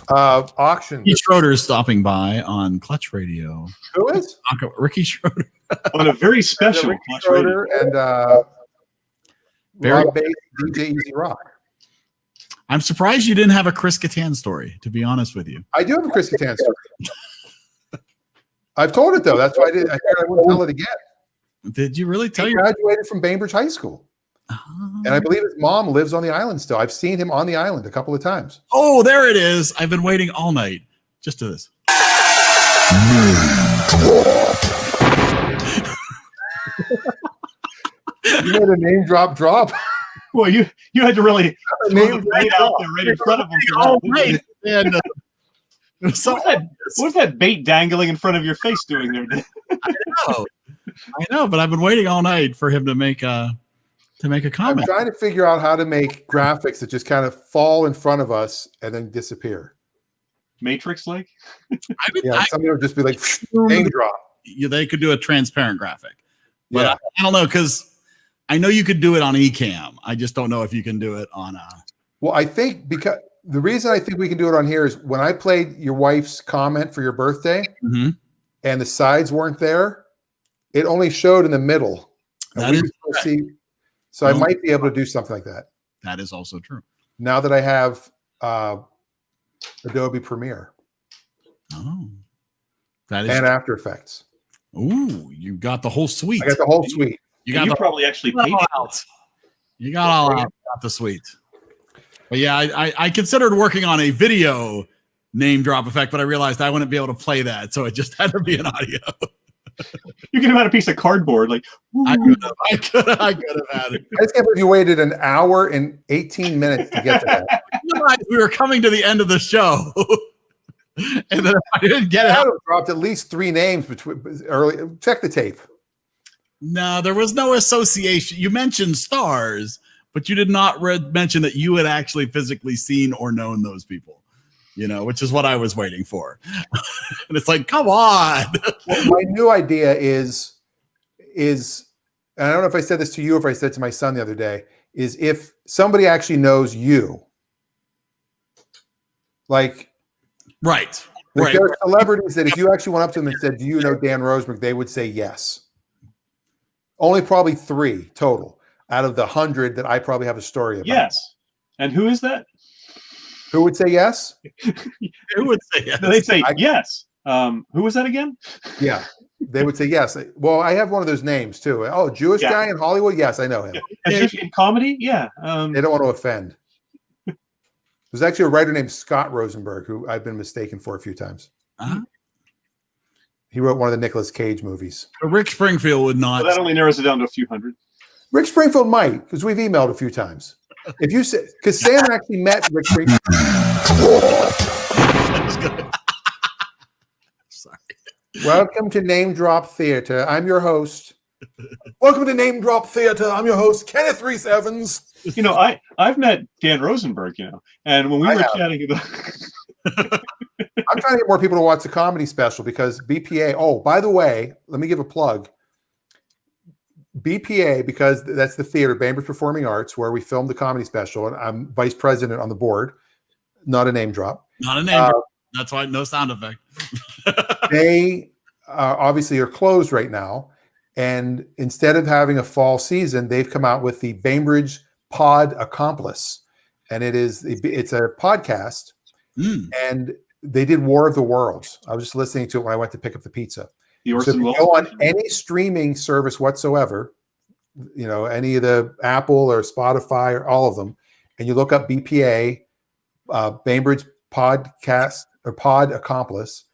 C: Auction.
A: Ricky Schroeder is stopping by on Clutch Radio.
C: Who is?
A: Ricky Schroeder.
D: On a very special
C: Ricky
D: Clutch Radio.
C: Schroeder and
A: Very-
C: Rob Bass, DJ Easy Rock.
A: I'm surprised you didn't have a Chris Kattan story, to be honest with you.
C: I do have a Chris Kattan story. I've told it though. That's why I figured I wouldn't tell it again.
A: Did you really tell
C: He
A: your
C: graduated from Bainbridge High School, and I believe his mom lives on the island still. I've seen him on the island a couple of times.
A: Oh, there it is. I've been waiting all night just to this.
C: You made a name drop.
D: Well, you had to really
C: A
D: throw
C: name
D: the bait out there right in front of him. for
A: All
D: that.
A: night. And, so
D: What's that bait dangling in front of your face doing there, Dan?
A: I know, but I've been waiting all night for him to make a
C: I'm
A: comment.
C: trying to figure out how to make graphics that just kind of fall in front of us and then disappear.
D: Matrix like?
C: Yeah, somebody would just be like name drop.
A: They could do a transparent graphic, but
C: Yeah.
A: I don't know, because I know you could do it on Ecamm. I just don't know if you can do it on
C: Well, I think because the reason I think we can do it on here is when I played your wife's comment for your birthday
A: Mhm.
C: and the sides weren't there, it only showed in the middle. And
A: That
C: we
A: is
C: could still see. So I
A: No.
C: might be able to do something like that
A: That is also true.
C: now that I have Adobe Premiere
A: Oh, that is.
C: and After Effects.
A: Ooh, you got the whole suite.
C: I got the whole suite.
A: You
D: You
A: got the
D: probably actually paid
A: all
D: for
A: out. You got all out. Got the suite. But yeah, I considered working on a video name drop effect, but I realized I wouldn't be able to play that, so it just had to be an audio.
D: You could have had a piece of cardboard, like
A: I could have had it.
C: I just can't believe you waited an hour and 18 minutes to get to that.
A: I realized we were coming to the end of the show, and then if I didn't get
C: I
A: it out.
C: would have dropped at least 3 names between early. Check the tape.
A: No, there was no association. You mentioned stars, but you did not mention that you had actually physically seen or known those people. Which is what I was waiting for. And it's like, come on.
C: Well, my new idea is, and I don't know if I said this to you or if I said it to my son the other day, is if somebody actually knows you, like
A: Right.
C: there are celebrities that if you actually went up to them and said, "Do you know Dan Rosenberg?" they would say yes. Only probably 3 total out of the 100 that I probably have a story about.
D: yes. And who is that?
C: Who would say yes?
A: Who would say yes?
D: They say
C: I-
D: yes. Who was that again?
C: Yeah. They would say yes. Well, I have one of those names too. Oh, Jewish
D: Yeah.
C: guy in Hollywood? Yes, I know him.
D: In comedy? Yeah.
C: They don't want to offend. There's actually a writer named Scott Rosenberg who I've been mistaken for a few times.
A: Uh-huh.
C: He wrote one of the Nicolas Cage movies.
A: Rick Springfield would not.
D: Well, that only narrows it down to a few hundred.
C: Rick Springfield might, because we've emailed a few times. If you say, because Sam actually met Rick Springfield.
A: Sorry.
C: Welcome to Name Drop Theater. I'm your host. Welcome to Name Drop Theater. I'm your host, Kenneth Reese Evans.
D: I've met Dan Rosenberg, and when we
C: I
D: were
C: have.
D: chatting about
C: I'm trying to get more people to watch the comedy special because BPA. Oh, by the way, let me give a plug. BPA, because that's the theater, Bainbridge Performing Arts, where we filmed the comedy special, and I'm vice president on the board. Not a name drop.
A: Not a name. That's why no sound effect.
C: They obviously are closed right now, and instead of having a fall season, they've come out with the Bainbridge Pod Accomplice, and it's a podcast. And they did War of the Worlds. I was just listening to it when I went to pick up the pizza.
D: the
C: So if
D: Orson
C: you
D: Welles
C: go on
D: version.
C: any streaming service whatsoever, any of the Apple or Spotify or all of them, and you look up BPA, Bainbridge Podcast or Pod Accomplice,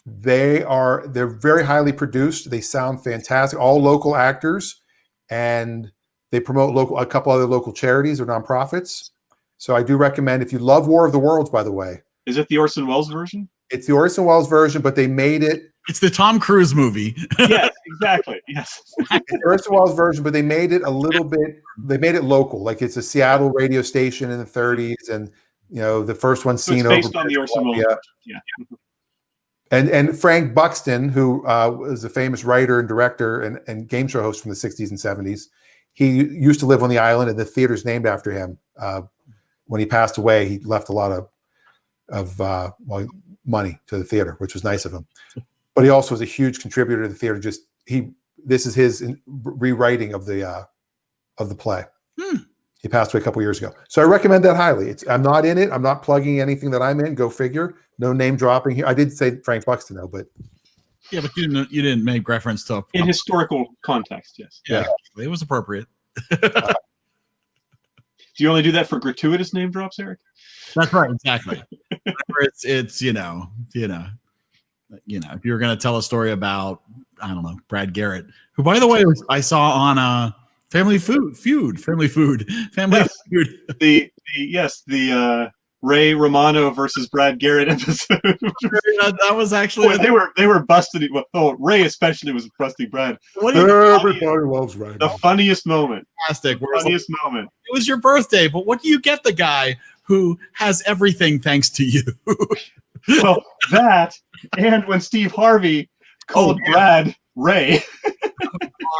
C: they're very highly produced. They sound fantastic. All local actors, and they promote a couple other local charities or nonprofits. So I do recommend, if you love War of the Worlds, by the way,
D: Is it the Orson Welles version?
C: it's the Orson Welles version, but they made it.
A: It's the Tom Cruise movie.
D: Yes, exactly. Yes.
C: It's the Orson Welles version, but they made it a little bit. They made it local, like it's a Seattle radio station in the 30s, and the first one
D: So it's
C: seen
D: based
C: over
D: on the Orson Welles.
C: Columbia.
D: Yeah.
C: And Frank Buxton, who was a famous writer and director and game show host from the 60s and 70s, he used to live on the island, and the theater's named after him. When he passed away, he left a lot of money to the theater, which was nice of him. But he also was a huge contributor to the theater. This is his rewriting of the play. He passed away a couple years ago. So I recommend that highly. I'm not in it. I'm not plugging anything that I'm in. Go figure. No name dropping here. I did say Frank Buxton though, but
A: Yeah, but you didn't make reference to
D: In historical context, yes.
A: yeah, it was appropriate.
D: Do you only do that for gratuitous name drops, Eric?
A: That's right, exactly. it's if you were going to tell a story about, I don't know, Brad Garrett, who, by the way, I saw on Family Feud.
D: The Ray Romano versus Brad Garrett episode.
A: That was actually
D: they were busted. Oh, Ray especially was busting Brad.
C: everybody loves Ray.
D: The funniest moment.
A: fantastic. Where
D: Funniest moment.
A: it was your birthday, but what do you get the guy who has everything thanks to you?
D: Well, that and when Steve Harvey called Brad Ray.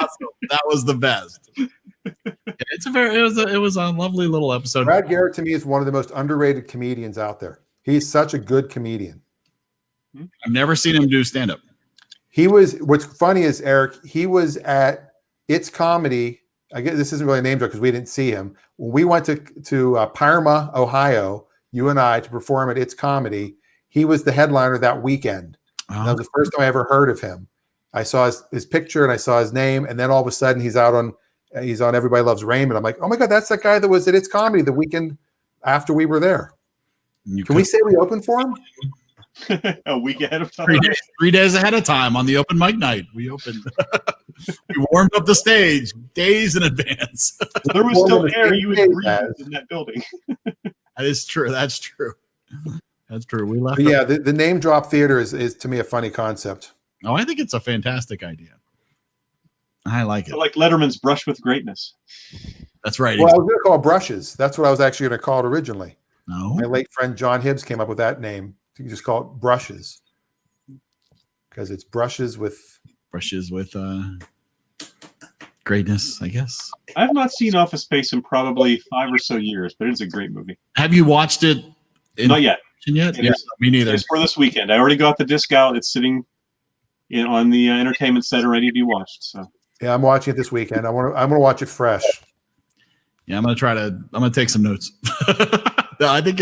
A: Awesome. That was the best. It was a lovely little episode.
C: Brad Garrett to me is one of the most underrated comedians out there. He's such a good comedian.
A: I've never seen him do stand up.
C: What's funny is, Eric, he was at It's Comedy. I guess this isn't really a name drop because we didn't see him. When we went to Parma, Ohio, you and I, to perform at It's Comedy, he was the headliner that weekend. That was the first time I ever heard of him. I saw his picture and I saw his name, and then all of a sudden he's on Everybody Loves Raymond. I'm like, oh my God, that's that guy that was at It's Comedy the weekend after we were there. Can we say we opened for him?
D: A week ahead of time.
A: 3 days ahead of time on the open mic night. We opened. We warmed up the stage days in advance.
D: There was still air you would breathe in that building.
A: That is true. That's true. That's true. We left.
C: But yeah, the name drop theater is to me a funny concept.
A: Oh, I think it's a fantastic idea. I like it.
D: Like Letterman's Brush with Greatness.
A: That's right.
C: Well, I was going to call it Brushes. That's what I was actually going to call it originally.
A: No.
C: My late friend John Hibbs came up with that name. You can just call it Brushes because it's brushes with
A: greatness, I guess.
D: I have not seen Office Space in probably 5 or so years, but it's a great movie.
A: Have you watched it?
D: Not yet.
A: Yet?
D: It
A: Yeah,
D: is-
A: me neither.
D: It's for this weekend. I already got the disc out. It's sitting on the entertainment center ready to be watched. So
C: Yeah, I'm watching it this weekend. I'm gonna watch it fresh.
A: Yeah, I'm gonna take some notes. I think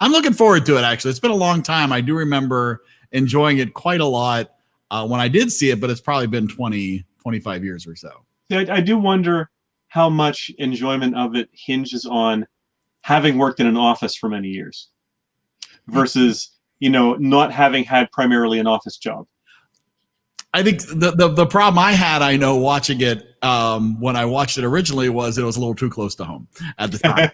A: I'm looking forward to it. Actually, it's been a long time. I do remember enjoying it quite a lot when I did see it, but it's probably been 20, 25 years or so.
D: I do wonder how much enjoyment of it hinges on having worked in an office for many years versus, not having had primarily an office job.
A: I think the problem I had, watching it when I watched it originally was it was a little too close to home at the time.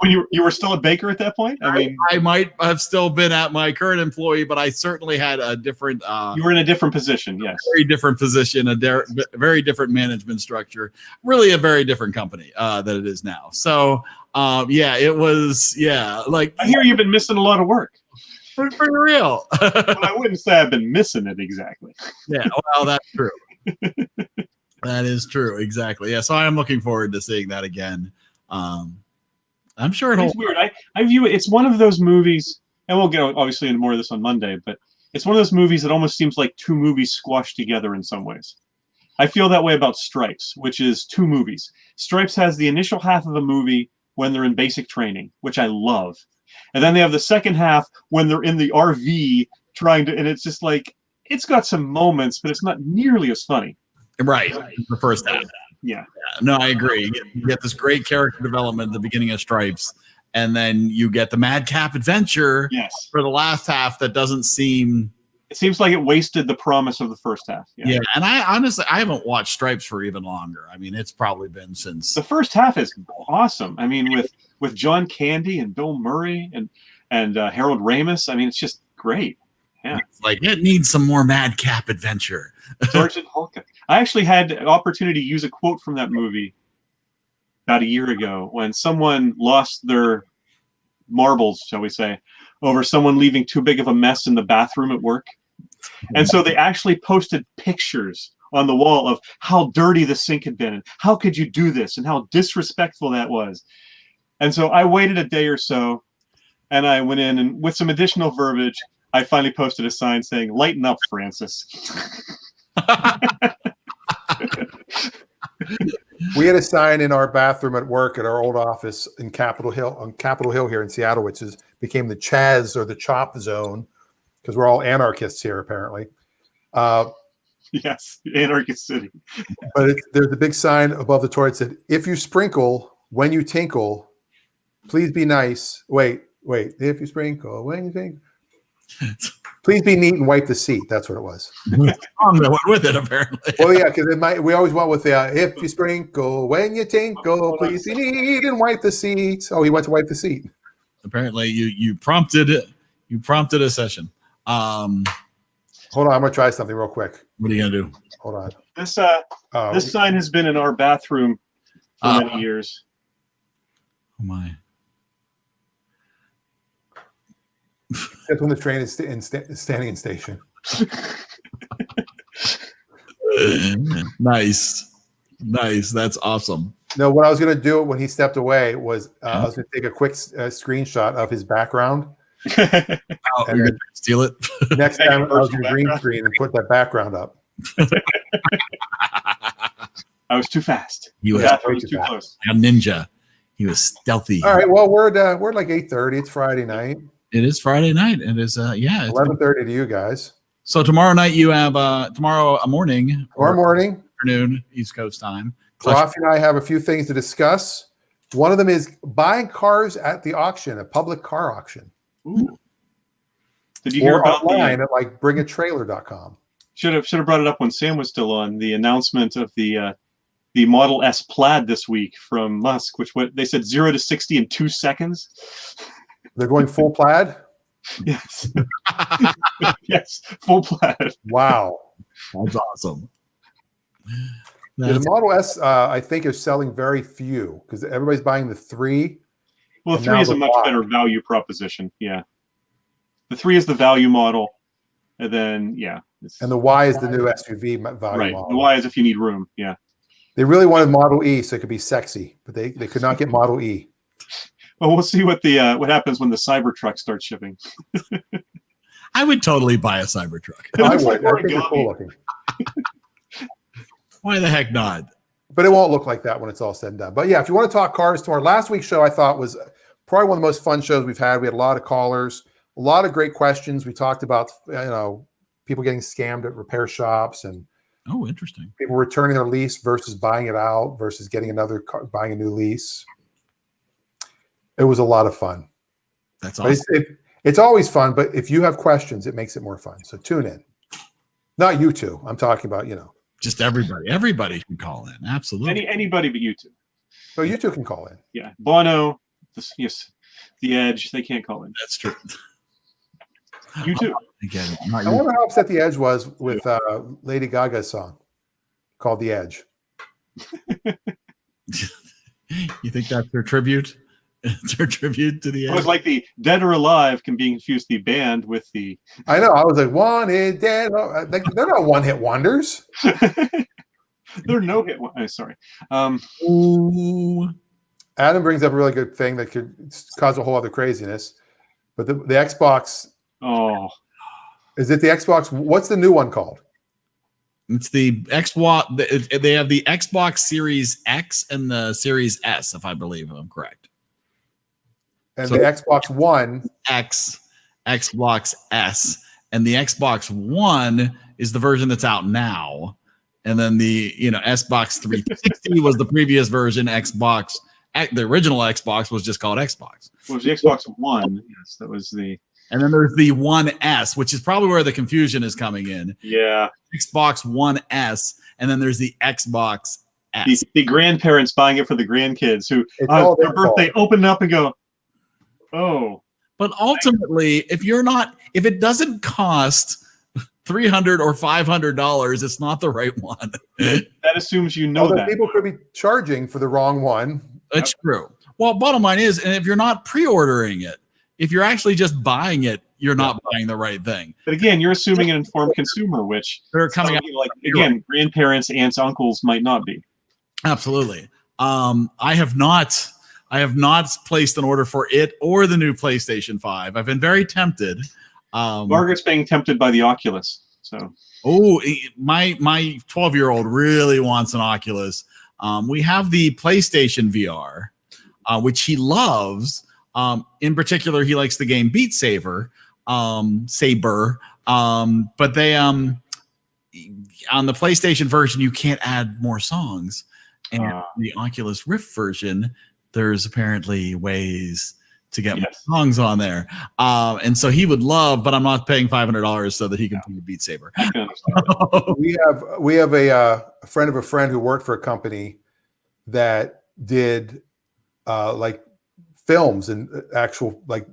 D: When you were still a baker at that point? I mean,
A: I might have still been at my current employee, but I certainly had a different.
D: You were in a different position, yes.
A: Very different position, very different management structure. Really, a very different company that it is now. So, it was. Yeah, like
D: I hear you've been missing a lot of work.
A: for real.
D: Well, I wouldn't say I've been missing it exactly.
A: Yeah, well, that's true. That is true. Exactly. Yeah. So I am looking forward to seeing that again. I'm sure
D: It's weird. I view it. It's one of those movies, and we'll get obviously into more of this on Monday, but it's one of those movies that almost seems like two movies squashed together in some ways. I feel that way about Stripes, which is two movies. Stripes has the initial half of a movie when they're in basic training, which I love. And then they have the second half when they're in the RV and it's just like, it's got some moments, but it's not nearly as funny.
A: Right. The first half.
D: Yeah.
A: No, I agree. You get this great character development at the beginning of Stripes, and then you get the madcap adventure
D: Yes.
A: for the last half that doesn't seem.
D: It seems like it wasted the promise of the first half.
A: Yeah. And I honestly, I haven't watched Stripes for even longer. I mean, it's probably been since.
D: The first half is awesome. I mean, with John Candy and Bill Murray and Harold Ramis, I mean, it's just great. Yeah.
A: It's like it needs some more madcap adventure.
D: Sergeant Hulka. I actually had an opportunity to use a quote from that movie about a year ago when someone lost their marbles, shall we say, over someone leaving too big of a mess in the bathroom at work. And so they actually posted pictures on the wall of how dirty the sink had been and how could you do this and how disrespectful that was. And so I waited a day or so and I went in and with some additional verbiage, I finally posted a sign saying, "Lighten up, Francis."
C: We had a sign in our bathroom at work at our old office in Capitol Hill, on Capitol Hill here in Seattle, which became the Chaz or the Chop Zone, because we're all anarchists here apparently.
D: Yes, Anarchist City.
C: But there's a big sign above the toilet that said, "If you sprinkle when you tinkle, please be nice." Wait. If you sprinkle when you tinkle, please be neat and wipe the seat. That's what it was.
A: Song that went with it, apparently.
C: Well, yeah, because we always went with the "if you sprinkle when you tinkle, please be neat and wipe the seat." Oh, he went to wipe the seat.
A: Apparently, you prompted a session.
C: Hold on, I'm gonna try something real quick.
A: What are you gonna do?
C: Hold on.
D: This sign has been in our bathroom for many years.
A: Oh my!
C: That's when the train is standing in station.
A: Nice. That's awesome.
C: No, what I was gonna do when he stepped away was I was gonna take a quick screenshot of his background.
A: Oh,
C: And
A: you're
C: then
A: gonna steal it?
C: next time I was gonna green screen and put that background up.
D: I was too fast.
A: You
D: The
A: was
D: bathroom was
C: way
D: too
C: too fast.
D: close.
A: like a ninja. He was stealthy.
C: All right, well we're at like 8:30. It's Friday night.
A: It is Friday night. It is yeah.
C: 11:30 to you guys.
A: So tomorrow night you have tomorrow morning
C: Or morning.
A: afternoon East Coast time.
C: Rafi and I have a few things to discuss. One of them is buying cars at the auction, a public car auction.
D: Ooh. Did you hear
C: Or
D: about
C: online at like bringatrailer.com.
D: Should have brought it up when Sam was still on the announcement of the Model S Plaid this week from Musk, which they said 0 to 60 in 2 seconds.
C: They're going full plaid.
D: Yes, yes, full plaid.
C: Wow.
A: That's awesome.
C: The
A: That's-
C: Model S, I think, is selling very few because everybody's buying the 3.
D: Well,
C: And
D: 3
C: now
D: is a
C: the
D: much
C: Y.
D: better value proposition. Yeah, the 3 is the value model, and then
C: And the Y is the new SUV value
D: right.
C: model.
D: The Y is if you need room. Yeah.
C: They really wanted Model E so it could be sexy, but they could not get Model E.
D: Well, we'll see what happens when the Cybertruck starts shipping.
A: I would totally buy a Cybertruck.
D: It
C: I
D: looks
C: would.
D: like
C: I think it's
D: origami.
C: cool looking.
A: Why the heck not?
C: But it won't look like that when it's all said and done. But yeah, if you want to talk cars tomorrow, last week's show I thought was probably one of the most fun shows we've had. We had a lot of callers, a lot of great questions. We talked about people getting scammed at repair shops and
A: Oh, interesting.
C: people returning their lease versus buying it out versus getting another car, buying a new lease. It was a lot of fun.
A: That's
C: But
A: awesome.
C: it's always fun, but if you have questions, it makes it more fun. So tune in. Not you two. I'm talking about,
A: Just everybody. Everybody can call in. Absolutely.
D: Anybody but you two.
C: So you two can call in.
D: Yeah, Bono, the Edge. They can't call in.
A: That's true.
D: You too.
A: Again, not
C: I
A: you.
C: wonder how upset the Edge was with Lady Gaga's song called The Edge.
A: You think that's their tribute? It's their tribute to the
D: It was
A: end.
D: like the Dead or Alive can be confused the band with the.
C: I know. I was like, wanted, dead. They're not one-hit wonders.
D: They're no hit. Sorry.
A: Ooh.
C: Adam brings up a really good thing that could cause a whole other craziness. But the Xbox,
D: Oh,
C: is it the Xbox? What's the new one called?
A: It's the Xbox. They have the Xbox Series X and the Series S, if I believe I'm correct.
C: And
A: So-
C: the Xbox One.
A: X, Xbox S, and the Xbox One is the version that's out now. And then the Xbox 360 was the previous version. The original Xbox was just called Xbox.
D: well, it was the Xbox One. Yes, that was the.
A: And then there's the One S, which is probably where the confusion is coming in.
D: Yeah.
A: Xbox One S, and then there's the Xbox S.
D: The grandparents buying it for the grandkids who
C: It's all
D: their
C: their fault.
D: birthday open up and go, oh,
A: But ultimately, if it doesn't cost $300 or $500, it's not the right one.
D: that assumes you know
C: Although
D: that.
C: people could be charging for the wrong one.
A: It's true. Well, bottom line is, and if you're not pre-ordering it, if you're actually just buying it, you're not buying the right thing.
D: But again, you're assuming an informed consumer, which
A: They're coming out.
D: like again, grandparents, aunts, uncles might not be.
A: Absolutely. I have not placed an order for it or the new PlayStation 5. I've been very tempted.
D: Margaret's being tempted by the Oculus. So
A: my 12-year-old really wants an Oculus. We have the PlayStation VR, which he loves. In particular, he likes the game Beat Saber. But they on the PlayStation version, you can't add more songs. And the Oculus Rift version, there's apparently ways to get more songs on there. And so he would love, but I'm not paying $500 so that he can play Beat Saber.
C: We have a friend of a friend who worked for a company that did like films and actual like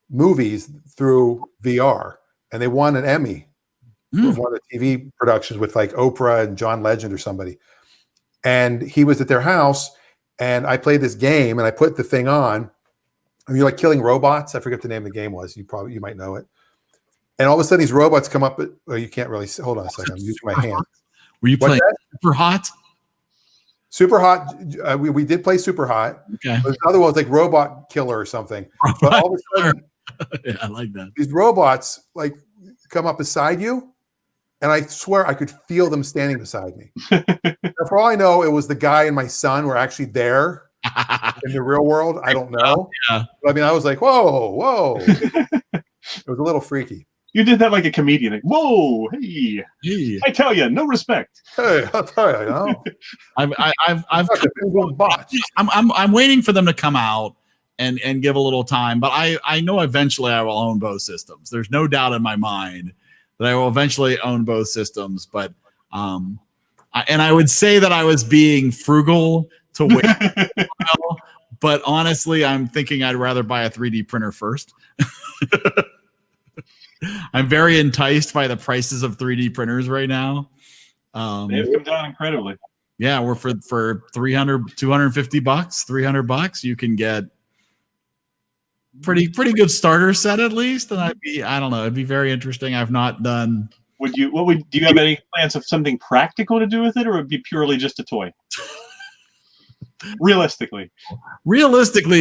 C: movies through VR, and they won an Emmy for one of the TV productions with like Oprah and John Legend or somebody. And he was at their house, and I played this game, and I put the thing on. And you're like killing robots. I forget what the name of the game was. You might know it. And all of a sudden, these robots come up. Well, you can't really. Hold on a second. I'm using my hand.
A: Were you playing Super Hot?
C: Super Hot. We did play Super Hot.
A: Okay.
C: But the other one was like Robot Killer or something. But all of a sudden,
A: yeah, I like that.
C: These robots like come up beside you, and I swear I could feel them standing beside me. Now, for all I know, it was the guy and my son were actually there in the real world. I don't know.
A: Yeah.
C: But I mean, I was like, whoa. It was a little freaky.
D: You did that like a comedian. Like, whoa, hey, I tell you, no respect.
C: Hey, I'll tell you,
A: I'm waiting for them to come out and give a little time, but I know eventually I will own both systems. There's no doubt in my mind that I will eventually own both systems. But I would say that I was being frugal to wait a while, but honestly, I'm thinking I'd rather buy a 3D printer first. I'm very enticed by the prices of 3D printers right now.
D: They've come down incredibly.
A: Yeah, we're for $250, $300, you can get pretty good starter set at least. And I don't know, it'd be very interesting. I've not done.
D: Do you have any plans of something practical to do with it, or would it be purely just a toy? Realistically,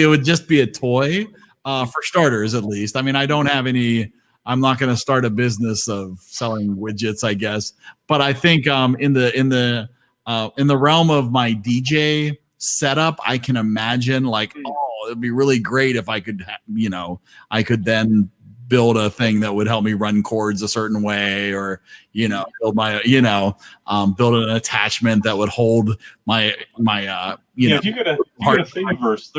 A: it would just be a toy for starters, at least. I mean, I don't have any. I'm not going to start a business of selling widgets, I guess. But I think in the realm of my DJ setup, I can imagine like, it'd be really great if I could, I could then build a thing that would help me run chords a certain way, or build my, build an attachment that would hold my
D: if you go to Thingiverse,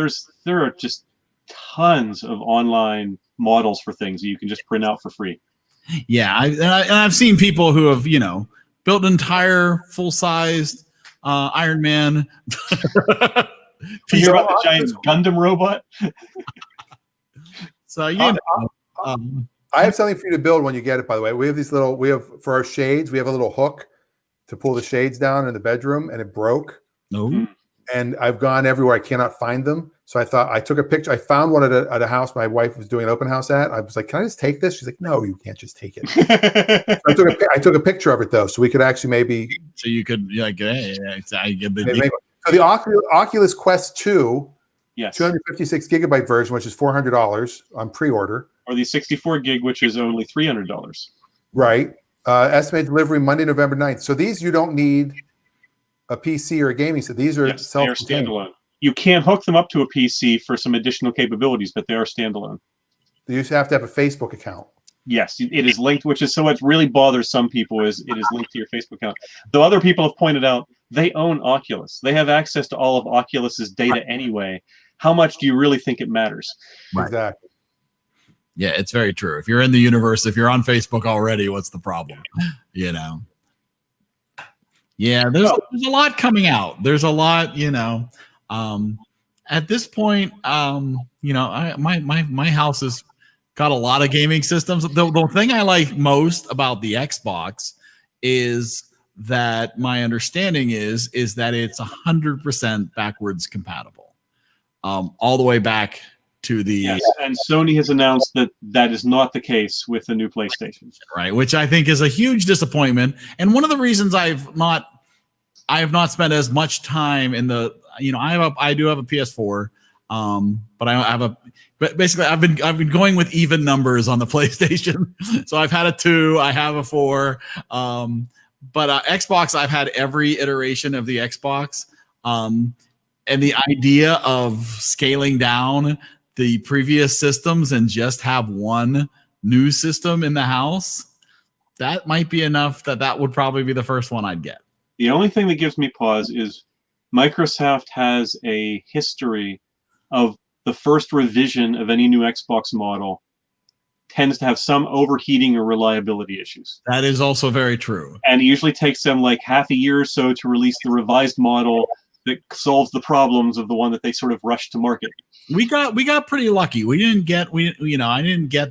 D: there are just tons of online models for things that you can just print out for free.
A: Yeah, I've seen people who have built an entire full-sized Iron Man.
D: You hear about the giant Gundam robot?
A: So
C: I have something for you to build when you get it. By the way, we have for our shades. We have a little hook to pull the shades down in the bedroom, and it broke.
A: No.
C: And I've gone everywhere. I cannot find them. So I thought I took a picture. I found one at a house my wife was doing an open house at. I was like, "Can I just take this?" She's like, "No, you can't just take it." So I took a picture of it though, so we could actually maybe.
A: So you could
C: So the Oculus Quest 2, 256 gigabyte version, which is $400 on pre-order,
D: or the 64 gig, which is only $300.
C: Right. Estimated delivery Monday, November 9th. So these you don't need a PC or a gaming set. These are self-contained.
D: Standalone. You can hook them up to a PC for some additional capabilities, but they are standalone.
C: You just have to have a Facebook account.
D: Yes, it is linked, which is so what really bothers some people is it is linked to your Facebook account. Though other people have pointed out they own Oculus. They have access to all of Oculus's data anyway. How much do you really think it matters?
C: Right. Exactly.
A: Yeah, it's very true. If you're in the universe, if you're on Facebook already, what's the problem? Yeah, there's a lot coming out. There's a lot, at this point, my house has got a lot of gaming systems. The thing I like most about the Xbox is that my understanding is that it's 100% backwards compatible. all the way back to the
D: Yes, and Sony has announced that that is not the case with the new PlayStation.
A: right, which I think is a huge disappointment. And one of the reasons I have not spent as much time in the, I do have a PS4, but I have but basically I've been going with even numbers on the PlayStation. So I've had a 2, I have a 4, but Xbox, I've had every iteration of the Xbox, and the idea of scaling down the previous systems and just have one new system in the house, that might be enough that would probably be the first one I'd get.
D: The only thing that gives me pause is Microsoft has a history of the first revision of any new Xbox model tends to have some overheating or reliability issues.
A: That is also very true.
D: And it usually takes them like half a year or so to release the revised model that solves the problems of the one that they sort of rushed to market.
A: We got pretty lucky. I didn't get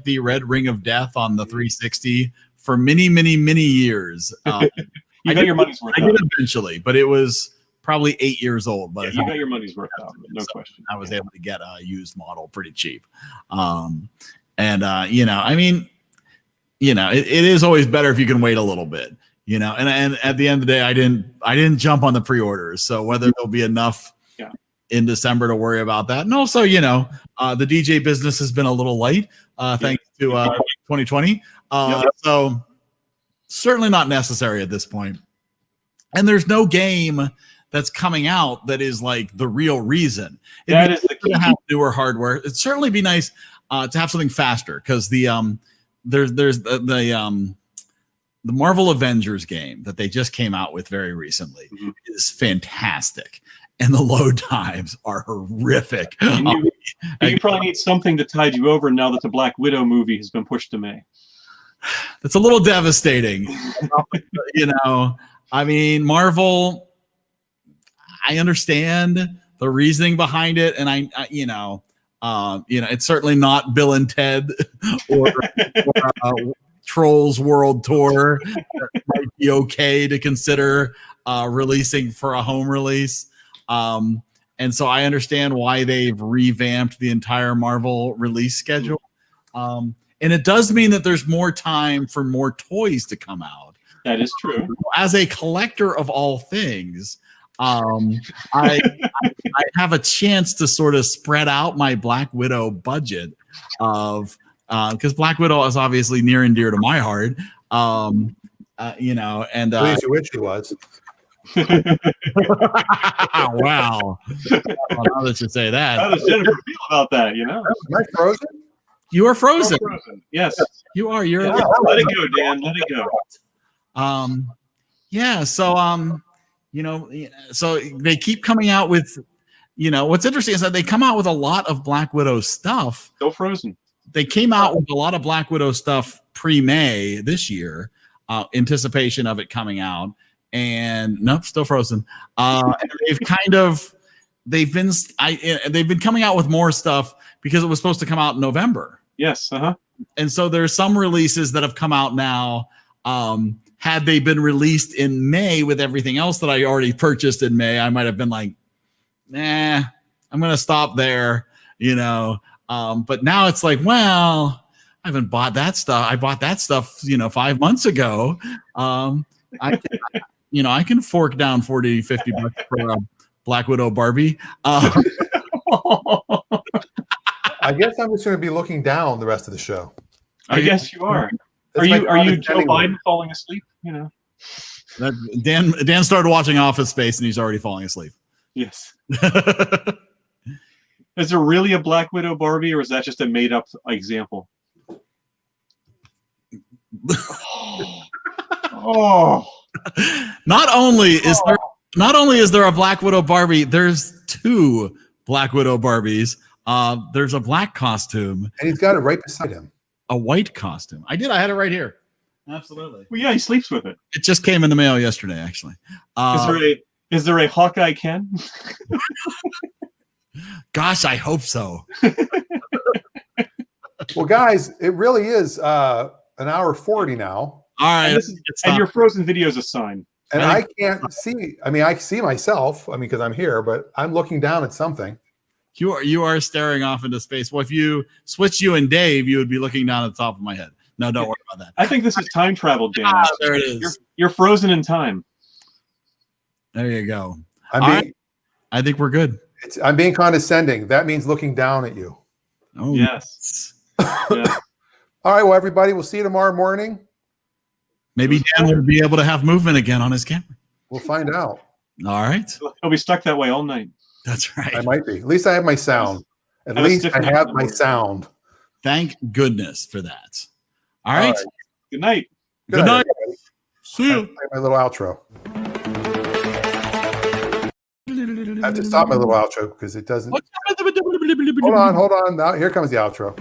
A: the red ring of death on the 360 for many years.
D: You got your money's worth
A: I
D: out.
A: did eventually, but it was probably 8 years old. But
D: Yeah, you got your money's worth out, no question.
A: I was able to get a used model pretty cheap. It is always better if you can wait a little bit, and at the end of the day, I didn't jump on the pre-orders. So whether there'll be enough in December to worry about that. And also, the DJ business has been a little light, thanks to 2020. So certainly not necessary at this point. And there's no game that's coming out that is like the real reason.
D: That is the key.
A: To have newer hardware. It'd certainly be nice to have something faster, because there's the Marvel Avengers game that they just came out with very recently is fantastic, and the load times are horrific.
D: And you probably need something to tide you over now that the Black Widow movie has been pushed to May.
A: That's a little devastating. Marvel, I understand the reasoning behind it, and it's certainly not Bill and Ted or Trolls World Tour. That might be okay to consider releasing for a home release. And so I understand why they've revamped the entire Marvel release schedule. And it does mean that there's more time for more toys to come out.
D: That is true.
A: As a collector of all things, I have a chance to sort of spread out my Black Widow budget because Black Widow is obviously near and dear to my heart. And
C: Please, you wish she was.
A: Wow. Well, now that you say that.
D: How does Jennifer feel about that?
C: Am I frozen?
A: You are frozen.
D: Yes.
A: You are. You're.
C: Yeah.
D: Let it go, Dan. Let it go.
A: So they keep coming out with, what's interesting is that they come out with a lot of Black Widow stuff.
D: Go Frozen.
A: They came out with a lot of Black Widow stuff pre-May this year, anticipation of it coming out, and nope, still frozen. And they've been coming out with more stuff because it was supposed to come out in November.
D: Yes.
A: And so there's some releases that have come out now. Had they been released in May with everything else that I already purchased in May, I might have been like, nah, I'm going to stop there, but now it's like, well, I haven't bought that stuff. I bought that stuff, 5 months ago. I can fork down 40, 50 bucks for a Black Widow Barbie.
C: I guess I'm just going to be looking down the rest of the show.
D: I guess you are.
C: That's
D: Are you
C: my
D: Joe
C: anyway.
D: Biden falling asleep?
A: Dan started watching Office Space and he's already falling asleep.
D: Yes. Is there really a Black Widow Barbie, or is that just a made-up example? Oh.
A: Not only is there a Black Widow Barbie, there's 2 Black Widow Barbies. There's a black costume,
C: And he's got it right beside him.
A: a white costume. I had it right here. Absolutely.
D: Well, yeah, he sleeps with it.
A: It just came in the mail yesterday, actually.
D: Is there a Hawkeye Ken?
A: Gosh, I hope so.
C: Well, guys, it really is an hour 40 now.
A: All right.
D: And your Frozen video is a sign.
C: And I can't see. I see myself, because I'm here, but I'm looking down at something.
A: You are staring off into space. Well, if you switch you and Dave, you would be looking down at the top of my head. No, don't worry about that.
D: I think this is time travel, Dan.
A: There it is.
D: You're frozen in time.
A: There you go.
C: I'm
A: All
C: being,
A: right. I think we're good.
C: I'm being condescending. That means looking down at you.
A: Oh,
D: Yes. Yeah.
C: All right, well, everybody, we'll see you tomorrow morning.
A: Maybe Dan will be able to have movement again on his camera.
C: We'll find out.
A: All right.
D: He'll be stuck that way all night.
A: That's right.
C: I might be. At least I have my sound. At
D: Have a
C: least
D: stiff
C: I
D: neck
C: have
D: in the
C: my
D: morning.
C: sound.
A: Thank goodness for that. All right.
D: Good night.
A: Good night.
C: everybody.
A: See you.
C: I have my little outro. I have to stop my little outro because it doesn't. Hold on. Now, here comes the outro.